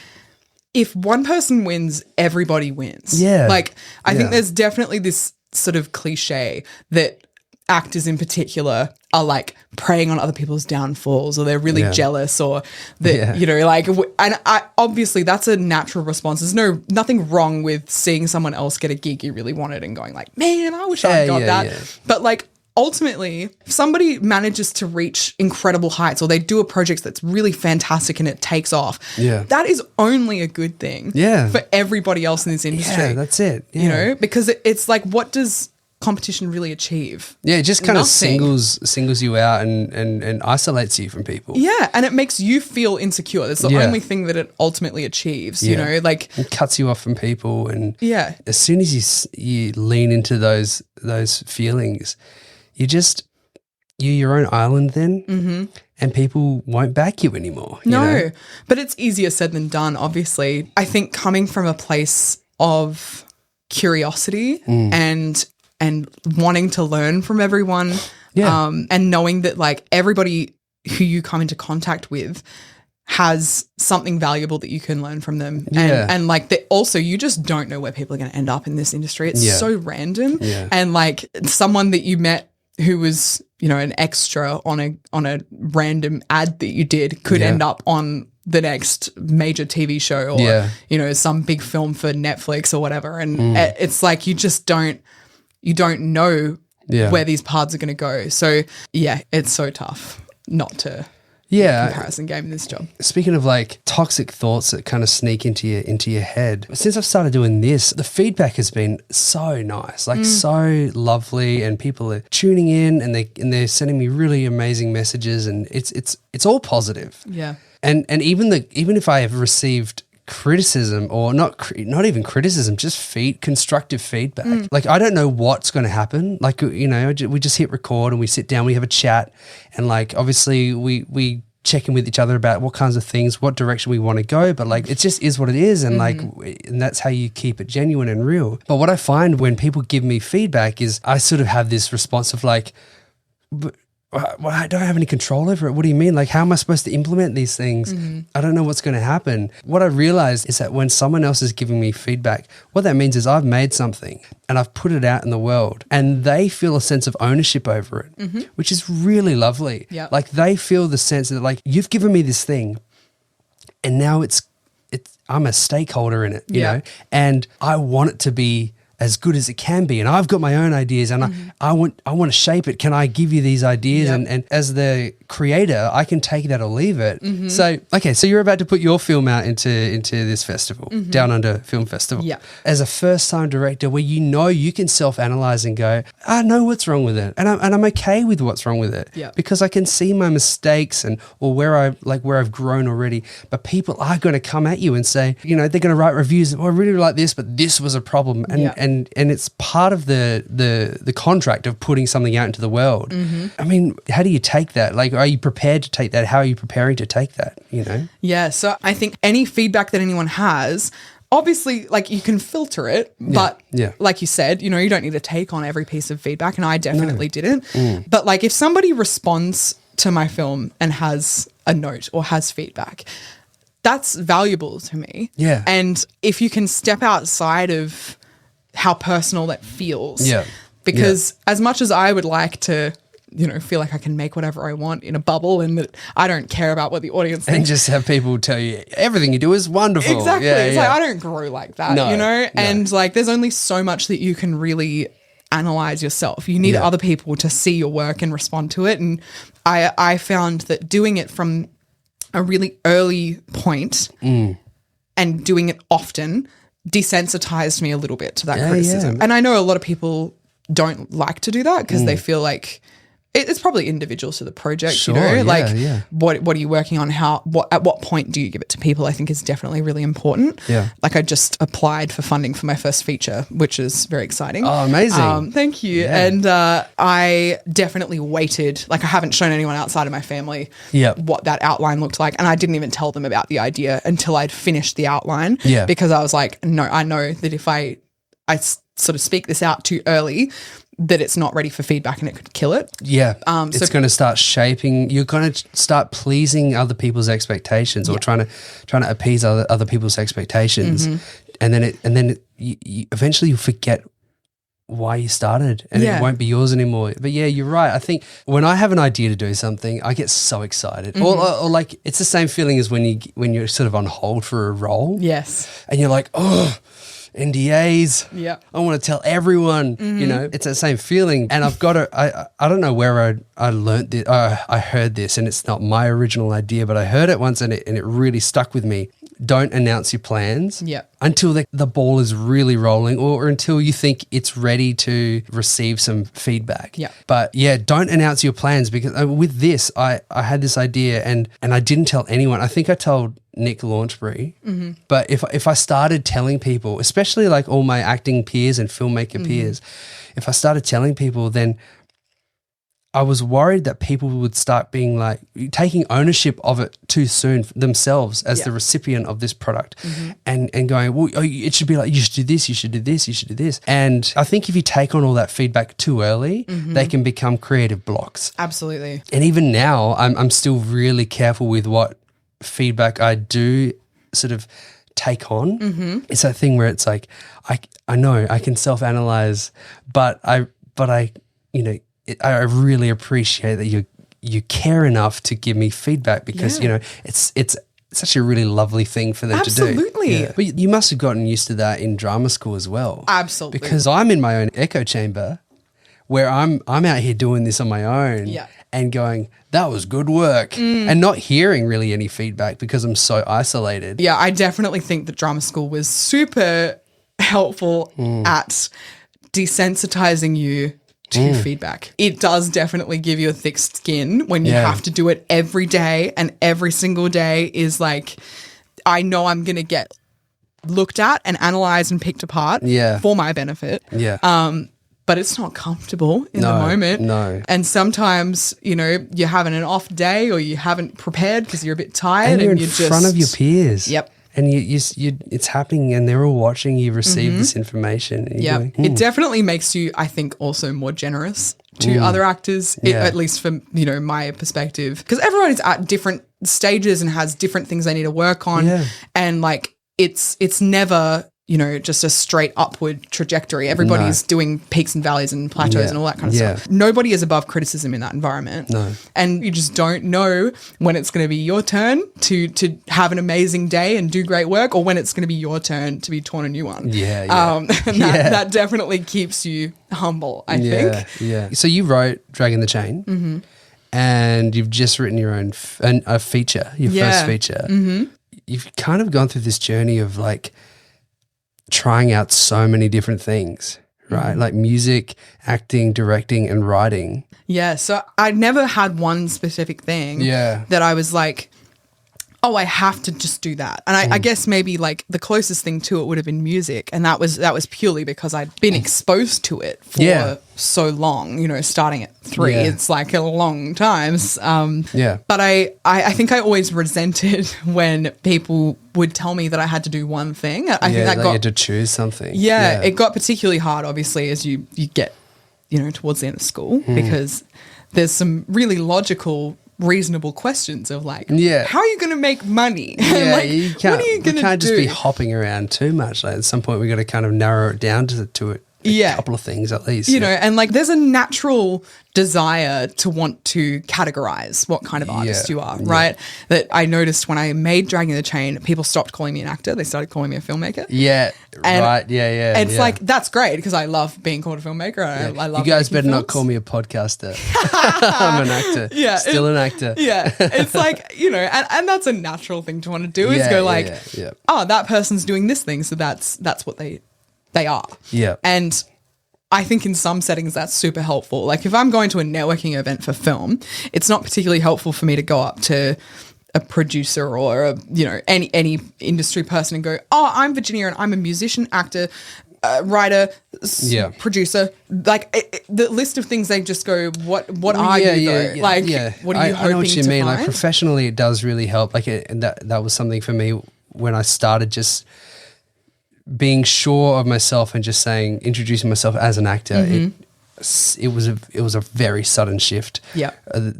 if one person wins, everybody wins. Like, I think there's definitely this sort of cliche that actors in particular are like preying on other people's downfalls, or they're really jealous, or that you know, like, and obviously that's a natural response. There's nothing wrong with seeing someone else get a gig you really wanted and going like, man, I wish I got that. Yeah. But like, ultimately, if somebody manages to reach incredible heights, or they do a project that's really fantastic and it takes off, that is only a good thing for everybody else in this industry. Yeah, that's it. Yeah. You know, because it's like, what does competition really achieve? Yeah, it just kind of singles you out and isolates you from people. Yeah, and it makes you feel insecure. That's the only thing that it ultimately achieves, you know, like it cuts you off from people. And as soon as you lean into those feelings, you're your own island then, and people won't back you anymore. You know? But it's easier said than done, obviously. I think coming from a place of curiosity and wanting to learn from everyone, and knowing that like everybody who you come into contact with has something valuable that you can learn from them. And like that also, you just don't know where people are going to end up in this industry. It's so random. And like someone that you met who was, you know, an extra on a random ad that you did could end up on the next major TV show, or you know, some big film for Netflix or whatever. And it's like you don't know where these paths are going to go. So it's so tough not to comparison game in this job. Speaking of like toxic thoughts that kind of sneak into your head, since I've started doing this, the feedback has been so nice, like so lovely, and people are tuning in and they're sending me really amazing messages, and it's all positive. Yeah. And even if I have received criticism, or not even criticism, just constructive feedback. Like, I don't know what's going to happen. Like, you know, we just hit record and we sit down, we have a chat, and like, obviously we check in with each other about what kinds of things, what direction we want to go, but like, it just is what it is. And like, and that's how you keep it genuine and real. But what I find when people give me feedback is I sort of have this response of like, well, I don't have any control over it. What do you mean? Like, how am I supposed to implement these things? I don't know what's going to happen. What I realized is that when someone else is giving me feedback, what that means is I've made something and I've put it out in the world, and they feel a sense of ownership over it, which is really lovely. Yep. Like, they feel the sense that like, you've given me this thing and now I'm a stakeholder in it, you know, and I want it to be as good as it can be, and I've got my own ideas, and I want to shape it. Can I give you these ideas? And as the creator, I can take that or leave it. So you're about to put your film out into this festival, Down Under Film Festival. Yeah. As a first-time director, where you can self-analyze and go, I know what's wrong with it, and I'm okay with what's wrong with it, because I can see my mistakes or where I've grown already. But people are going to come at you and say, you know, they're going to write reviews. Oh, I really like this, but this was a problem, and it's part of the contract of putting something out into the world. I mean, how do you take that? Like, are you prepared to take that? How are you preparing to take that, you know? Yeah, so I think any feedback that anyone has, obviously, like, you can filter it, but like you said, you know, you don't need to take on every piece of feedback, and I definitely didn't. But like, if somebody responds to my film and has a note or has feedback, that's valuable to me. Yeah. And if you can step outside of how personal that feels. Yeah. Because as much as I would like to, you know, feel like I can make whatever I want in a bubble and that I don't care about what the audience thinks. And just have people tell you everything you do is wonderful. Exactly. It's like, I don't grow like that, you know? And like, there's only so much that you can really analyze yourself. You need other people to see your work and respond to it. And I found that doing it from a really early point and doing it often desensitized me a little bit to that criticism. And I know a lot of people don't like to do that because they feel like it's probably individual to the project, you know, what are you working on? At what point do you give it to people? I think is definitely really important. Yeah. Like, I just applied for funding for my first feature, which is very exciting. Oh, amazing. Thank you. Yeah. And I definitely waited. Like, I haven't shown anyone outside of my family what that outline looked like. And I didn't even tell them about the idea until I'd finished the outline. Yeah. Because I was like, no, I know that if I sort of speak this out too early, that it's not ready for feedback and it could kill it. Yeah. It's going to start shaping. You're going to start pleasing other people's expectations or trying to appease other people's expectations. And then you eventually you forget why you started, and it won't be yours anymore. But yeah, you're right. I think when I have an idea to do something, I get so excited. Or like it's the same feeling as when you're sort of on hold for a role. Yes. And you're like, oh, NDAs. Yeah. I want to tell everyone, you know, it's that same feeling. And I've got I don't know where I learned this. I heard this, and it's not my original idea, but I heard it once and it really stuck with me. Don't announce your plans until the ball is really rolling, or until you think it's ready to receive some feedback. Yeah. But yeah, don't announce your plans, because with this, I had this idea and I didn't tell anyone. I think I told Nick Launchbury, but if I started telling people, especially like all my acting peers and filmmaker peers, if I started telling people, then I was worried that people would start being like taking ownership of it too soon themselves as the recipient of this product, and going, well, it should be like, you should do this, you should do this, you should do this. And I think if you take on all that feedback too early, they can become creative blocks. Absolutely. And even now, I'm still really careful with what feedback I do sort of take on. It's that thing where it's like, I know I can self-analyze, but I you know, I really appreciate that you care enough to give me feedback, because you know it's such a really lovely thing for them to do. Absolutely. Yeah. But you must have gotten used to that in drama school as well. Absolutely. Because I'm in my own echo chamber where I'm out here doing this on my own and going, that was good work, and not hearing really any feedback because I'm so isolated. Yeah, I definitely think that drama school was super helpful at desensitizing you to feedback. It does definitely give you a thick skin when you have to do it every day, and every single day is like, I know I'm going to get looked at and analyzed and picked apart for my benefit. Yeah. But it's not comfortable in the moment. No. And sometimes, you know, you're having an off day, or you haven't prepared because you're a bit tired, and you're in front of your peers. Yep. And you it's happening, and they're all watching you receive this information. Yeah, it definitely makes you, I think, also more generous to other actors, at least from, you know, my perspective, because everyone is at different stages and has different things they need to work on, and like it's never, you know, just a straight upward trajectory. Everybody's doing peaks and valleys and plateaus and all that kind of stuff. Nobody is above criticism in that environment. No. And you just don't know when it's going to be your turn to have an amazing day and do great work, or when it's going to be your turn to be torn a new one. And that definitely keeps you humble, I think. Yeah. So you wrote Dragging the Chain, and you've just written your own a feature, your first feature. You've kind of gone through this journey of like trying out so many different things, right? Like music, acting, directing, and writing. Yeah. So I never had one specific thing that I was like, oh, I have to just do that. And I guess maybe like the closest thing to it would have been music. And that was purely because I'd been exposed to it for so long, you know, starting at 3. It's like a long time. But I think I always resented when people would tell me that I had to do one thing. I think that you had to choose something. Yeah, it got particularly hard, obviously, as you get, you know, towards the end of school, because there's some really logical, reasonable questions of like, how are you going to make money? Like, you can't, what are you going to do? You can't just be hopping around too much. Like, at some point, we got to kind of narrow it down to a couple of things at least. You know, and like there's a natural desire to want to categorize what kind of artist you are, right? That I noticed when I made Dragging the Chain, people stopped calling me an actor. They started calling me a filmmaker. And it's like, that's great because I love being called a filmmaker. I love you guys better films. not call me a podcaster. I'm an actor. Still an actor. It's like, you know, and that's a natural thing to want to do is go like, oh, that person's doing this thing. So that's what they are. Yeah. And I think in some settings that's super helpful. Like if I'm going to a networking event for film, it's not particularly helpful for me to go up to a producer or a, you know, any industry person and go, oh, I'm Virginia and I'm a musician, actor, writer, producer. Like the list of things, they just go, what are you though? Like, what are you hoping to find? I know what you mean. Like professionally, it does really help. Like and that was something for me when I started just being sure of myself and just introducing myself as an actor. It was a very sudden shift. Yeah,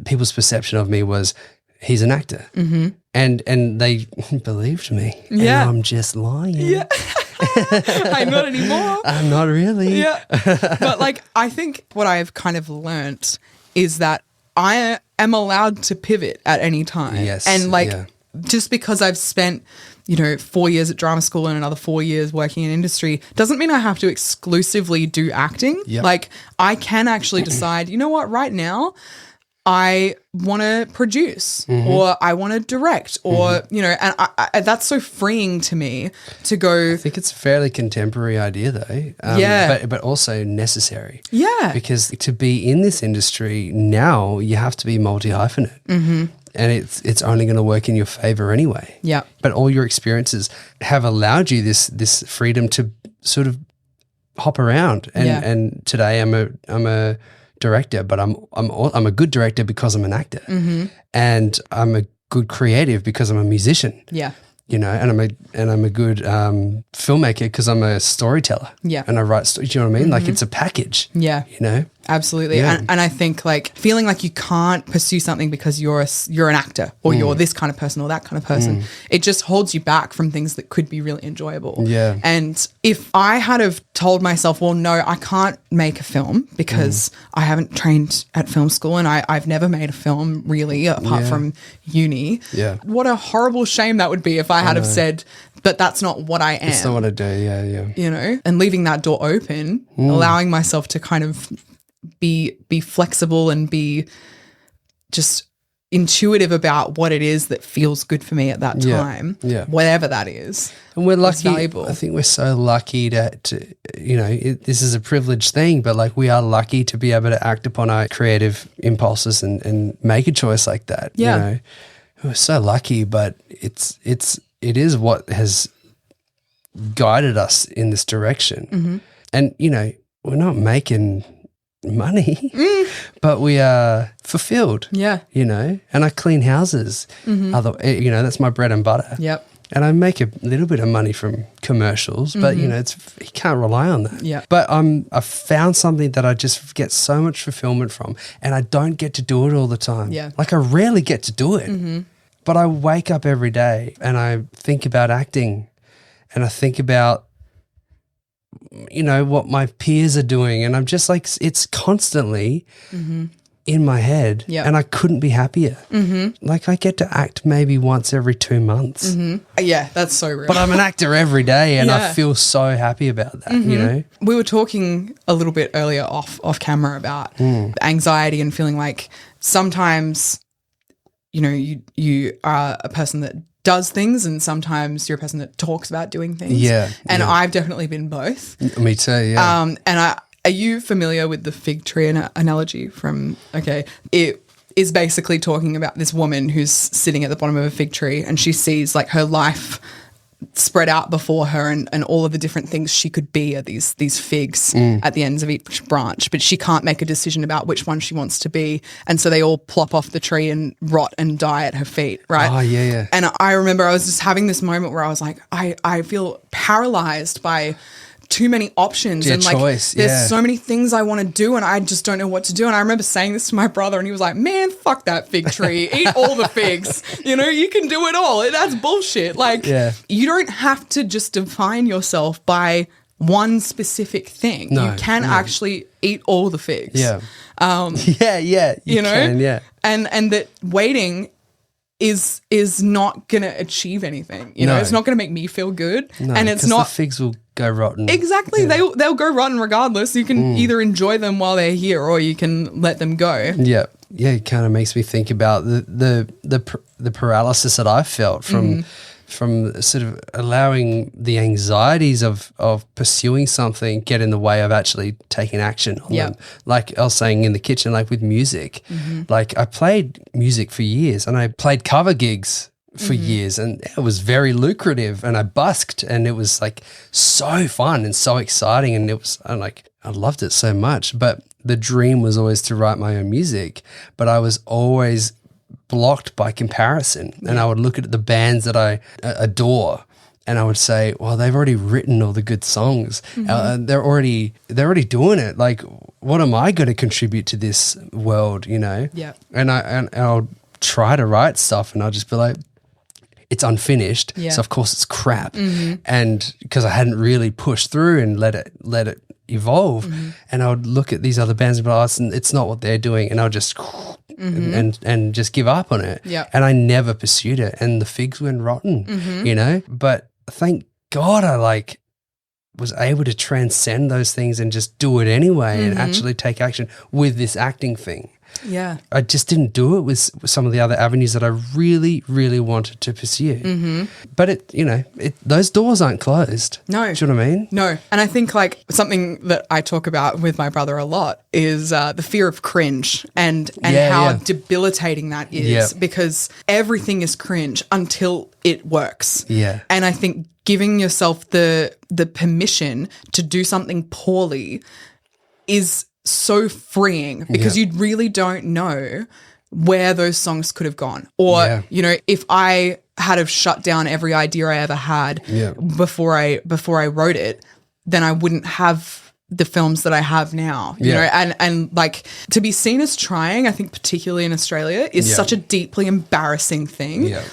people's perception of me was he's an actor, and they believed me. Yeah, and I'm just lying. Yeah. I'm not anymore. I'm not really. Yeah. But like, I think what I've kind of learnt is that I am allowed to pivot at any time. Yes. And like, just because I've spent, 4 years at drama school and another 4 years working in industry doesn't mean I have to exclusively do acting. Yep. Like, I can actually decide, you know what, right now I want to produce or I want to direct or, and I that's so freeing to me to go. I think it's a fairly contemporary idea though. But also necessary. Yeah. Because to be in this industry now, you have to be multi-hyphenate. And it's only going to work in your favor anyway. Yeah. But all your experiences have allowed you this freedom to sort of hop around. And today I'm a director, but I'm a good director because I'm an actor, and I'm a good creative because I'm a musician. Yeah. And I'm a good filmmaker because I'm a storyteller. Yeah. And I write stories. Do you know what I mean? Like it's a package. Yeah. Absolutely. Yeah. And I think like feeling like you can't pursue something because you're an actor or you're this kind of person or that kind of person, it just holds you back from things that could be really enjoyable. Yeah. And if I had have told myself, well, no, I can't make a film because I haven't trained at film school and I've never made a film really apart from uni. Yeah. What a horrible shame that would be if I had have said, but that's not what I am. That's not what I do. Yeah. And leaving that door open, allowing myself to kind of be flexible and be just intuitive about what it is that feels good for me at that time, whatever that is. And we're lucky. Valuable. I think we're so lucky to this is a privileged thing, but like we are lucky to be able to act upon our creative impulses and make a choice like that. Yeah. We're so lucky, but it is what has guided us in this direction. And, we're not making money, but we are fulfilled. Yeah. And I clean houses. That's my bread and butter. Yep. And I make a little bit of money from commercials, but you can't rely on that. Yeah. But I've found something that I just get so much fulfillment from, and I don't get to do it all the time. Yeah. Like I rarely get to do it. But I wake up every day and I think about acting, and I think about what my peers are doing, and I'm just like, it's constantly in my head, and I couldn't be happier. Like I get to act maybe once every 2 months. Yeah, that's so real. But I'm an actor every day, and I feel so happy about that, We were talking a little bit earlier off camera about anxiety and feeling like sometimes, you are a person that does things and sometimes you're a person that talks about doing things. Yeah. And I've definitely been both. Me too, yeah. Are you familiar with the fig tree analogy from, it is basically talking about this woman who's sitting at the bottom of a fig tree and she sees like her life spread out before her and all of the different things she could be are these figs at the ends of each branch, but she can't make a decision about which one she wants to be. And so they all plop off the tree and rot and die at her feet, right? Oh, yeah. And I remember I was just having this moment where I was like, I feel paralyzed by too many options and like there's so many things I want to do and I just don't know what to do. And I remember saying this to my brother and he was like, man, fuck that fig tree. Eat all the figs. You can do it all. That's bullshit. Like you don't have to just define yourself by one specific thing. You can actually eat all the figs. Yeah. You can. And that waiting is not going to achieve anything. It's not going to make me feel good. No, and it's not. The figs will go rotten. Exactly. Yeah. They'll go rotten regardless. You can either enjoy them while they're here or you can let them go. Yeah. Yeah. It kind of makes me think about the paralysis that I felt from sort of allowing the anxieties of pursuing something get in the way of actually taking action on them. Like I was saying in the kitchen, like with music, like I played music for years and I played cover gigs for years and it was very lucrative and I busked and it was like so fun and so exciting and I loved it so much. But the dream was always to write my own music, but I was always blocked by comparison and I would look at the bands that I adore and I would say, well, they've already written all the good songs. They're already doing it. Like, what am I going to contribute to this world, Yeah. And I'll try to write stuff and I'll just be like, it's unfinished. Yeah. So of course it's crap. And because I hadn't really pushed through and let it evolve, and I would look at these other bands and be like, oh, it's not what they're doing, and I'll just and just give up on it. Yeah. And I never pursued it, and the figs went rotten, you know. But thank God I was able to transcend those things and just do it anyway and actually take action with this acting thing. Yeah. I just didn't do it with some of the other avenues that I really, really wanted to pursue. But those doors aren't closed. No. Do you know what I mean? No. And I think something that I talk about with my brother a lot is the fear of cringe and how debilitating that is, because everything is cringe until it works. Yeah. And I think giving yourself the permission to do something poorly is so freeing, because you really don't know where those songs could have gone. Or, if I had have shut down every idea I ever had before I wrote it, then I wouldn't have the films that I have now, you know, and to be seen as trying, I think particularly in Australia, is such a deeply embarrassing thing. Yeah.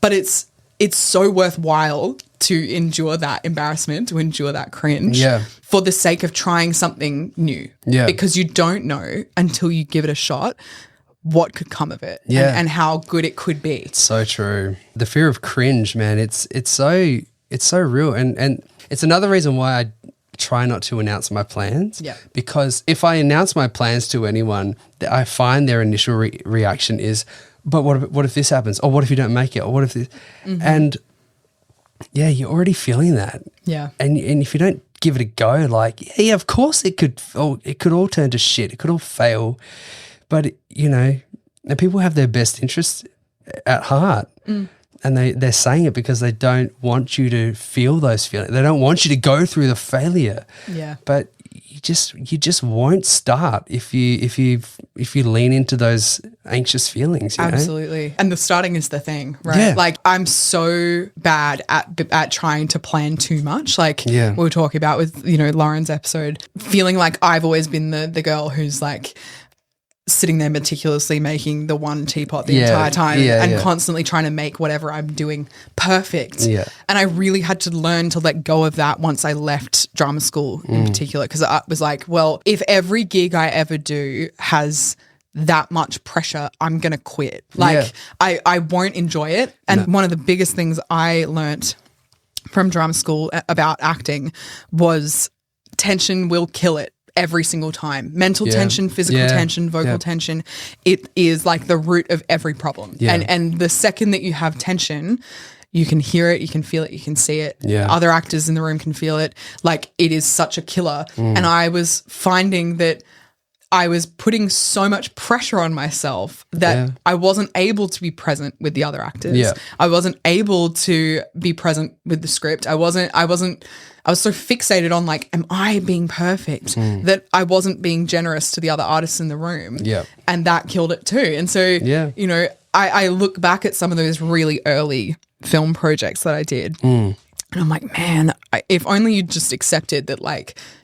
But it's so worthwhile to endure that embarrassment, to endure that cringe for the sake of trying something new. Yeah. Because you don't know until you give it a shot what could come of it and how good it could be. It's so true. The fear of cringe, man, it's so real. And it's another reason why I try not to announce my plans. Yeah. Because if I announce my plans to anyone, I find their initial reaction is, but what if this happens? Or what if you don't make it? Or what if this? And yeah, you're already feeling that. Yeah. And if you don't give it a go, of course it could all turn to shit. It could all fail. But, and people have their best interests at heart. And they're saying it because they don't want you to feel those feelings. They don't want you to go through the failure. Yeah. But you just won't start if you lean into those anxious feelings. Absolutely. And the starting is the thing, right? Yeah. I'm so bad at trying to plan too much. We were talking about with, Lauren's episode, feeling like I've always been the girl who's sitting there meticulously making the one teapot the entire time and constantly trying to make whatever I'm doing perfect. Yeah. And I really had to learn to let go of that once I left drama school in particular, because I was like, well, if every gig I ever do has that much pressure, I'm going to quit. I won't enjoy it. And one of the biggest things I learnt from drama school about acting was tension will kill it. Every single time. Mental tension, physical tension, vocal tension. It is the root of every problem. Yeah. And the second that you have tension, you can hear it, you can feel it, you can see it. Yeah. Other actors in the room can feel it. It is such a killer. And I was finding that I was putting so much pressure on myself that I wasn't able to be present with the other actors. Yeah. I wasn't able to be present with the script. I was so fixated on am I being perfect that I wasn't being generous to the other artists in the room. Yeah. And that killed it too. And so, I look back at some of those really early film projects that I did and I'm like, man, if only you just accepted that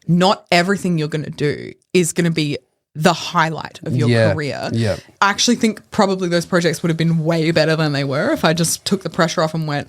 not everything you're going to do is going to be the highlight of your career. Yeah. I actually think probably those projects would have been way better than they were if I just took the pressure off and went,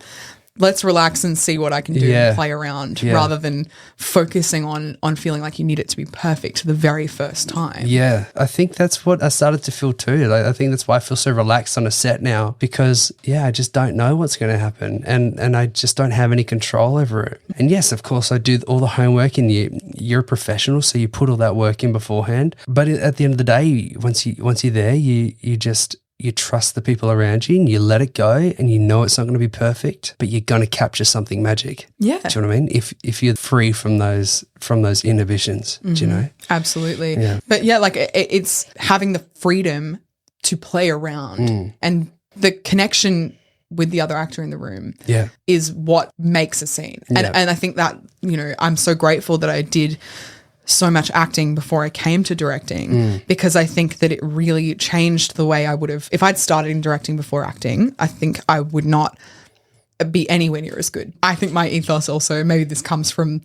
let's relax and see what I can do and play around rather than focusing on feeling like you need it to be perfect the very first time. Yeah, I think that's what I started to feel too. I think that's why I feel so relaxed on a set now, because, I just don't know what's going to happen and I just don't have any control over it. And yes, of course, I do all the homework and you're a professional, so you put all that work in beforehand. But at the end of the day, once you're there, you trust the people around you and you let it go and you know it's not going to be perfect, but you're going to capture something magic. Yeah. Do you know what I mean? If you're free from those inhibitions, do you know? Absolutely. Yeah. But it's having the freedom to play around and the connection with the other actor in the room is what makes a scene. And I think that, I'm so grateful that I did so much acting before I came to directing because I think that it really changed the way I would have. If I'd started in directing before acting, I think I would not be anywhere near as good. I think my ethos also, maybe this comes from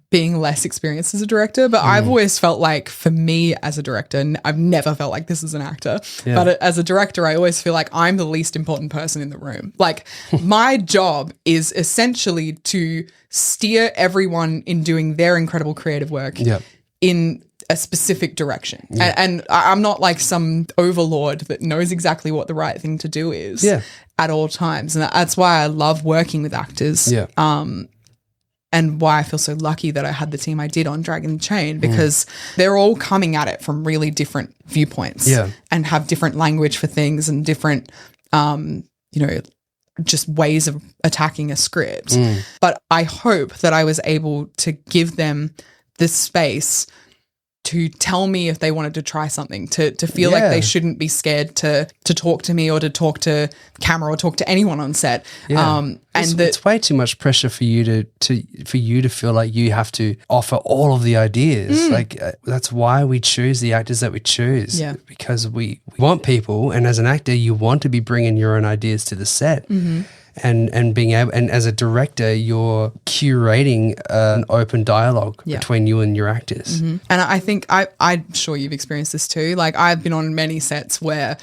being less experienced as a director, but I've always felt like for me as a director, and I've never felt like this as an actor, but as a director, I always feel like I'm the least important person in the room. Like my job is essentially to steer everyone in doing their incredible creative work in a specific direction. And I'm not like some overlord that knows exactly what the right thing to do is at all times. And that's why I love working with actors. And why I feel so lucky that I had the team I did on Dragon the Chain, because they're all coming at it from really different viewpoints and have different language for things and different, just ways of attacking a script. But I hope that I was able to give them the space to tell me if they wanted to try something, to feel like they shouldn't be scared to talk to me or to talk to camera or talk to anyone on set. And it's way too much pressure for you to feel like you have to offer all of the ideas. Like that's why we choose the actors that we choose, because we want people, and as an actor, you want to be bringing your own ideas to the set. And being able, and as a director, you're curating an open dialogue between you and your actors. And I think I'm sure you've experienced this too. Like I've been on many sets where,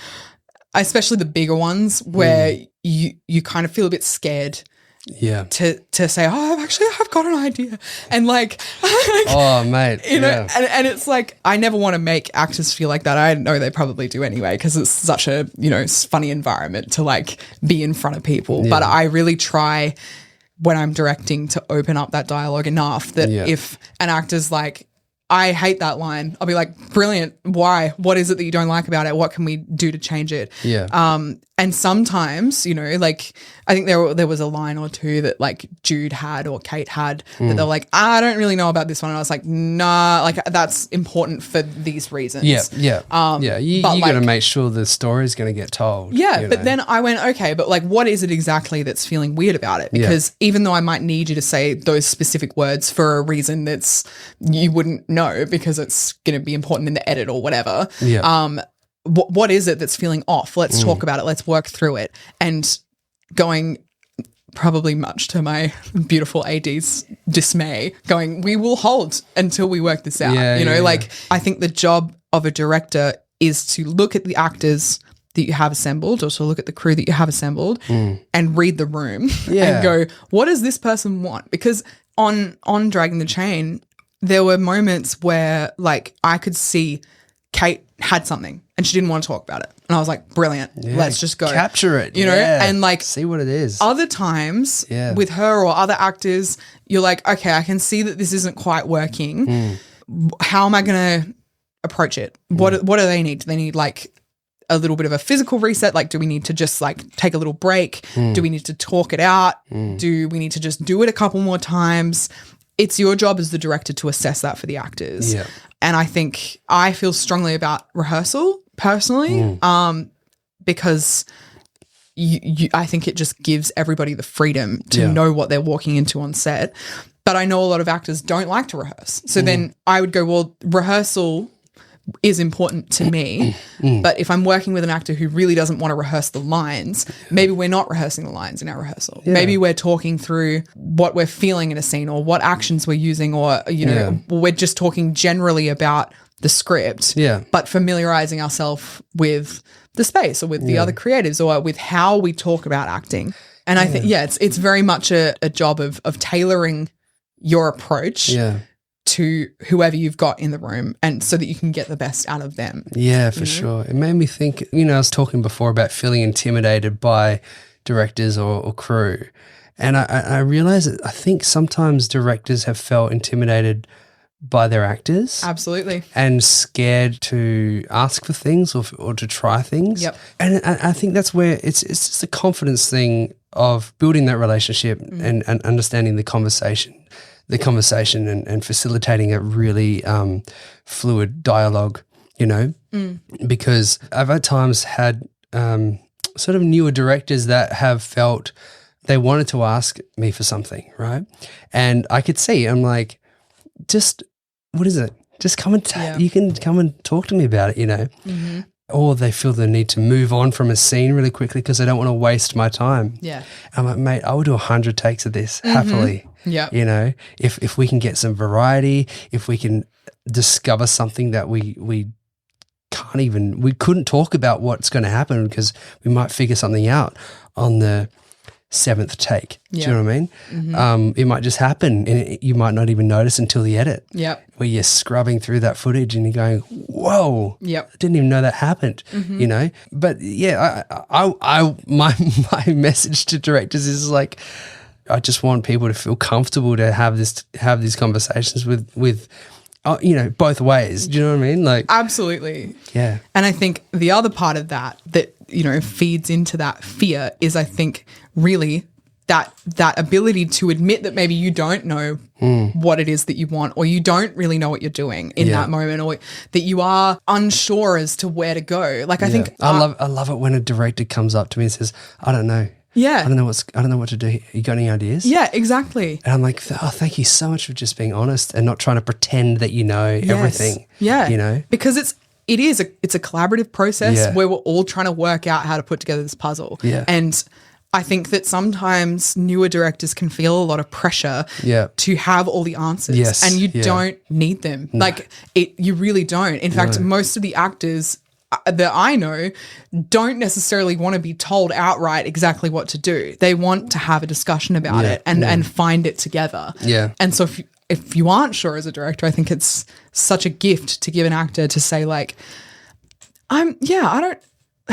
especially the bigger ones, where you kind of feel a bit scared. To say, I've got an idea, and like, oh mate, and it's like I never want to make actors feel like that. I know they probably do anyway, because it's such a funny environment to like be in front of people. But I really try when I'm directing to open up that dialogue enough that if an actor's like, I hate that line, I'll be like, brilliant. Why? What is it that you don't like about it? What can we do to change it? And sometimes, like I think there was a line or two that like Jude had or Kate had that they're like, I don't really know about this one. And I was like, nah, like that's important for these reasons. You got to make sure the story's going to get told. But then I went, okay, but like what is it exactly that's feeling weird about it? Because even though I might need you to say those specific words for a reason that's you wouldn't know because it's going to be important in the edit or whatever. What is it that's feeling off? Let's talk about it. Let's work through it. And going probably much to my beautiful AD's dismay, going, we will hold until we work this out. I think the job of a director is to look at the actors that you have assembled, or to look at the crew that you have assembled and read the room and go, what does this person want? Because on Dragging the Chain, there were moments where like I could see Kate had something and she didn't want to talk about it. And I was like, brilliant, let's just go. Capture it. And like see what it is. Other times with her or other actors, you're like, okay, I can see that this isn't quite working. How am I going to approach it? What do they need? Do they need like a little bit of a physical reset? Like, do we need to just like take a little break? Do we need to talk it out? Do we need to just do it a couple more times? It's your job as the director to assess that for the actors. And I think I feel strongly about rehearsal personally, because I think it just gives everybody the freedom to know what they're walking into on set. But I know a lot of actors don't like to rehearse. So then I would go, well, rehearsal is important to me, but if I'm working with an actor who really doesn't want to rehearse the lines, maybe we're not rehearsing the lines in our rehearsal. Maybe we're talking through what we're feeling in a scene or what actions we're using, or we're just talking generally about the script, but familiarizing ourselves with the space or with the other creatives or with how we talk about acting. And I think it's very much a job of tailoring your approach to whoever you've got in the room, and so that you can get the best out of them. Yeah, for sure. It made me think, I was talking before about feeling intimidated by directors or crew. And I realized that I think sometimes directors have felt intimidated by their actors. Absolutely. And scared to ask for things or to try things. And I think that's where it's just a confidence thing of building that relationship and understanding the conversation and facilitating a really fluid dialogue, because I've at times had sort of newer directors that have felt they wanted to ask me for something, right? And I could see, I'm like, what is it? Just come and you can come and talk to me about it, or they feel the need to move on from a scene really quickly because they don't want to waste my time. Yeah. I'm like, mate, I will do 100 takes of this happily. Yeah. You know, if we can get some variety, if we can discover something that we couldn't talk about what's going to happen because we might figure something out on the 7th take. Do you know what I mean? It might just happen and you might not even notice until the edit. Yep. Where you're scrubbing through that footage and you're going, whoa, Yep. I didn't even know that happened, you know? But yeah, my message to directors is like, I just want people to feel comfortable to have these conversations with you know, both ways. Do you know what I mean? Like, absolutely. Yeah. And I think the other part of that, you know, feeds into that fear is, I think, really that ability to admit that maybe you don't know what it is that you want, or you don't really know what you're doing in that moment, or that you are unsure as to where to go. Like, I think I love it when a director comes up to me and says, I don't know. Yeah. I don't know what to do. You got any ideas? Yeah, exactly. And I'm like, oh, thank you so much for just being honest and not trying to pretend that you know everything. Yeah. You know? Because it's a collaborative process where we're all trying to work out how to put together this puzzle. Yeah. And I think that sometimes newer directors can feel a lot of pressure to have all the answers. Yes. And you don't need them. No. Like, you really don't. In fact, most of the actors that I know don't necessarily want to be told outright exactly what to do. They want to have a discussion about it and find it together. Yeah. And so if you aren't sure as a director, I think it's such a gift to give an actor to say, like, how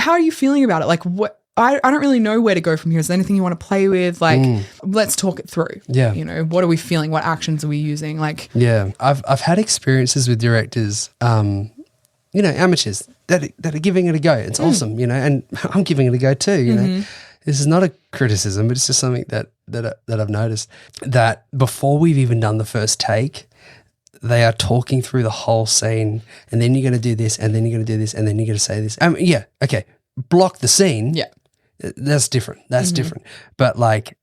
are you feeling about it? Like, what, I don't really know where to go from here. Is there anything you want to play with? Like, let's talk it through. Yeah. You know, what are we feeling? What actions are we using? Like, yeah, I've had experiences with directors, you know, amateurs that are giving it a go. It's awesome, you know, and I'm giving it a go too, you know. This is not a criticism, but it's just something that I've noticed, that before we've even done the first take, they are talking through the whole scene, and then you're going to do this, and then you're going to do this, and then you're going to say this. Yeah, okay, block the scene. Yeah. That's different. That's different. But like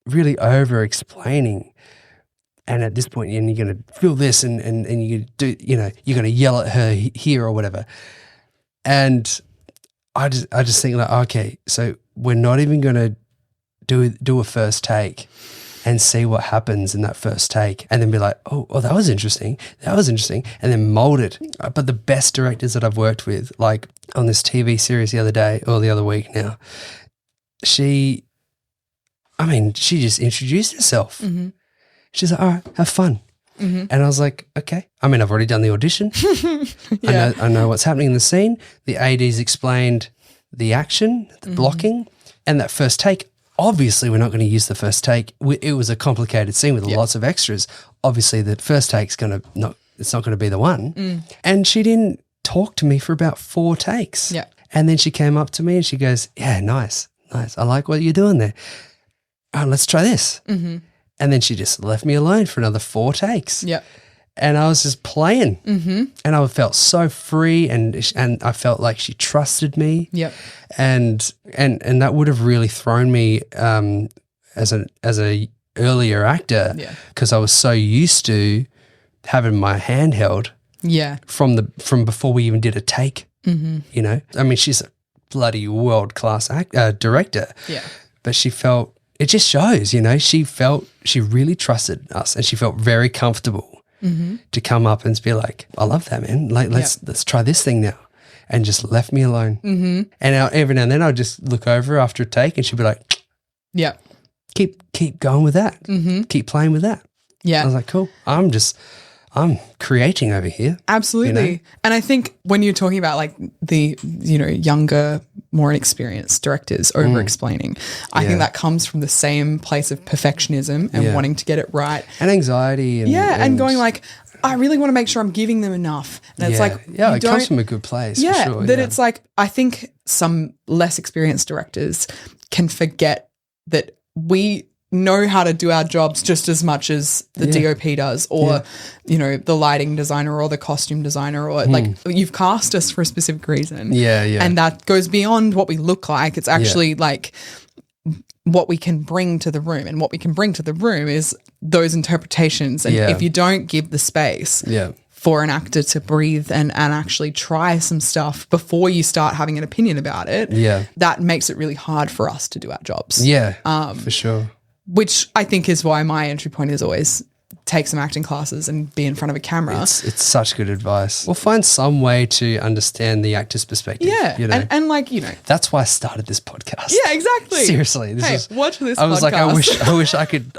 really over explaining, and at this point, and you're going to feel this, and you do, you know, you're going to yell at her here or whatever. And I just think like, okay, so we're not even going to do a first take and see what happens in that first take, and then be like, oh, that was interesting, and then mold it. But the best directors that I've worked with, like on this TV series the other week now, she just introduced herself. She's like, all right, have fun. And I was like, okay. I mean, I've already done the audition. I know what's happening in the scene. The AD's explained the action, the blocking, and that first take. Obviously, we're not going to use the first take. It was a complicated scene with lots of extras. Obviously, the first take's it's not going to be the one. And she didn't talk to me for about 4 takes. Yeah. And then she came up to me and she goes, yeah, nice. I like what you're doing there. Let's try this. And then she just left me alone for another 4 takes. Yeah. And I was just playing. And I felt so free, and I felt like she trusted me. Yep. And that would have really thrown me as a earlier actor, because I was so used to having my hand held. Yeah. From before we even did a take. You know, I mean, she's a bloody world-class director. Yeah. But she felt, it just shows, you know, she really trusted us, and she felt very comfortable to come up and be like, I love that, man. Like, let's try this thing now. And just left me alone. And every now and then I'd just look over after a take and she'd be like, yeah, keep going with that. Keep playing with that. Yeah. I was like, cool. I'm creating over here. Absolutely. You know? And I think when you're talking about like the, you know, younger, more inexperienced directors over-explaining, I think that comes from the same place of perfectionism and wanting to get it right. And anxiety. And going like, I really want to make sure I'm giving them enough. And it's like, it comes from a good place. Yeah, for sure, that it's like, I think some less experienced directors can forget that we know how to do our jobs just as much as the DOP does, or you know, the lighting designer or the costume designer, or like, you've cast us for a specific reason. And that goes beyond what we look like. It's actually like what we can bring to the room, and what we can bring to the room is those interpretations. And if you don't give the space for an actor to breathe and actually try some stuff before you start having an opinion about it, that makes it really hard for us to do our jobs. Yeah, for sure. Which I think is why my entry point is always take some acting classes and be in front of a camera. It's such good advice. We'll find some way to understand the actor's perspective. Yeah, you know? and like, you know. That's why I started this podcast. Yeah, exactly. Seriously. Watch this podcast. I was like, I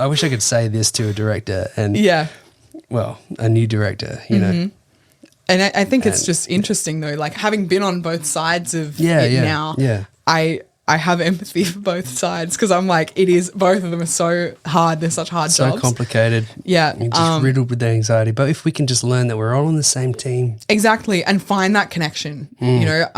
wish I could say this to a director and well, a new director, you know. And I think it's just interesting though, like having been on both sides of it now, I have empathy for both sides because I'm like, both of them are so hard. They're such hard jobs. So complicated. Yeah. You're just riddled with anxiety. But if we can just learn that we're all on the same team. Exactly. And find that connection, you know,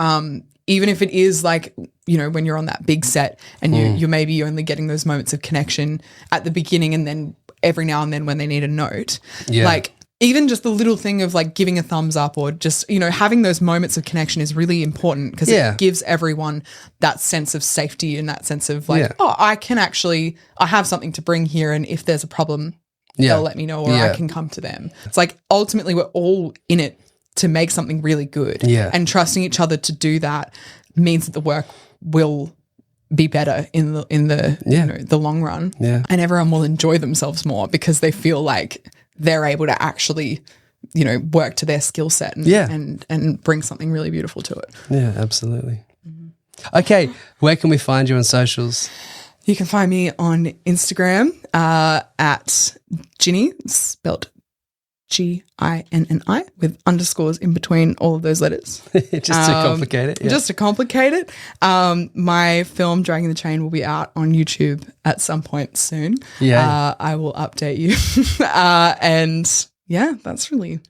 even if it is like, you know, when you're on that big set and you're maybe only getting those moments of connection at the beginning and then every now and then when they need a note, like even just the little thing of like giving a thumbs up or just, you know, having those moments of connection is really important because it gives everyone that sense of safety and that sense of like, I have something to bring here and if there's a problem, they'll let me know or I can come to them. It's like ultimately we're all in it to make something really good and trusting each other to do that means that the work will be better in the you know, the long run and everyone will enjoy themselves more because they feel like they're able to actually, you know, work to their skill set and bring something really beautiful to it. Yeah, absolutely. Okay, where can we find you on socials? You can find me on Instagram at Ginny, spelled Ginni, with underscores in between all of those letters. Just to complicate it. Yeah. Just to complicate it. My film Dragging the Chain will be out on YouTube at some point soon. Yeah. I will update you. And yeah, that's really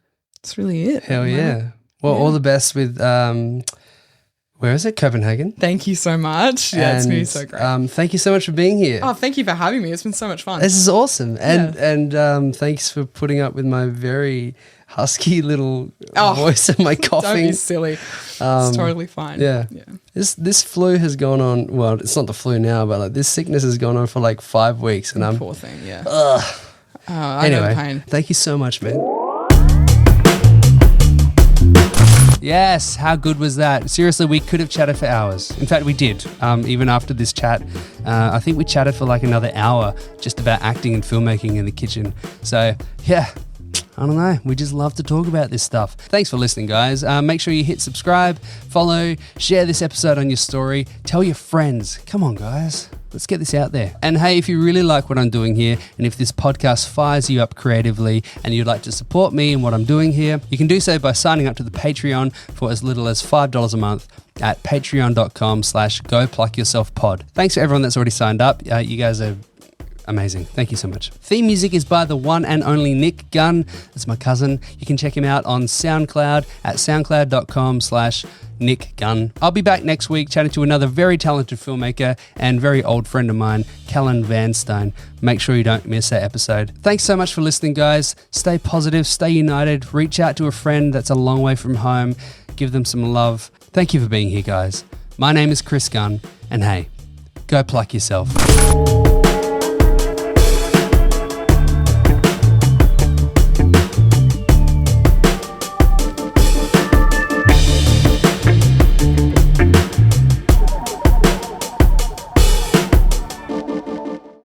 it. Hell yeah. Well, all the best with where is it? Copenhagen. Thank you so much. Yeah, it's been so great. Thank you so much for being here. Oh, thank you for having me. It's been so much fun. This is awesome. And thanks for putting up with my very husky little voice and my coughing. Don't be silly. It's totally fine. Yeah. This flu has gone on, well, it's not the flu now, but like this sickness has gone on for like 5 weeks and I'm poor thing, yeah. I know pain. Thank you so much, man. Yes, how good was that? Seriously, we could have chatted for hours. In fact, we did. Even after this chat, I think we chatted for like another hour just about acting and filmmaking in the kitchen. So, yeah, I don't know. We just love to talk about this stuff. Thanks for listening, guys. Make sure you hit subscribe, follow, share this episode on your story. Tell your friends. Come on, guys. Let's get this out there. And hey, if you really like what I'm doing here, and if this podcast fires you up creatively and you'd like to support me in what I'm doing here, you can do so by signing up to the Patreon for as little as $5 a month at patreon.com/gopluckyourselfpod. Thanks for everyone that's already signed up. You guys are amazing. Thank you so much. Theme music is by the one and only Nick Gunn. That's my cousin. You can check him out on SoundCloud at soundcloud.com/Nick Gunn. I'll be back next week chatting to another very talented filmmaker and very old friend of mine, Callan Vanstone. Make sure you don't miss that episode. Thanks so much for listening, guys. Stay positive, stay united, reach out to a friend that's a long way from home, give them some love. Thank you for being here, guys. My name is Chris Gunn, and hey, go pluck yourself.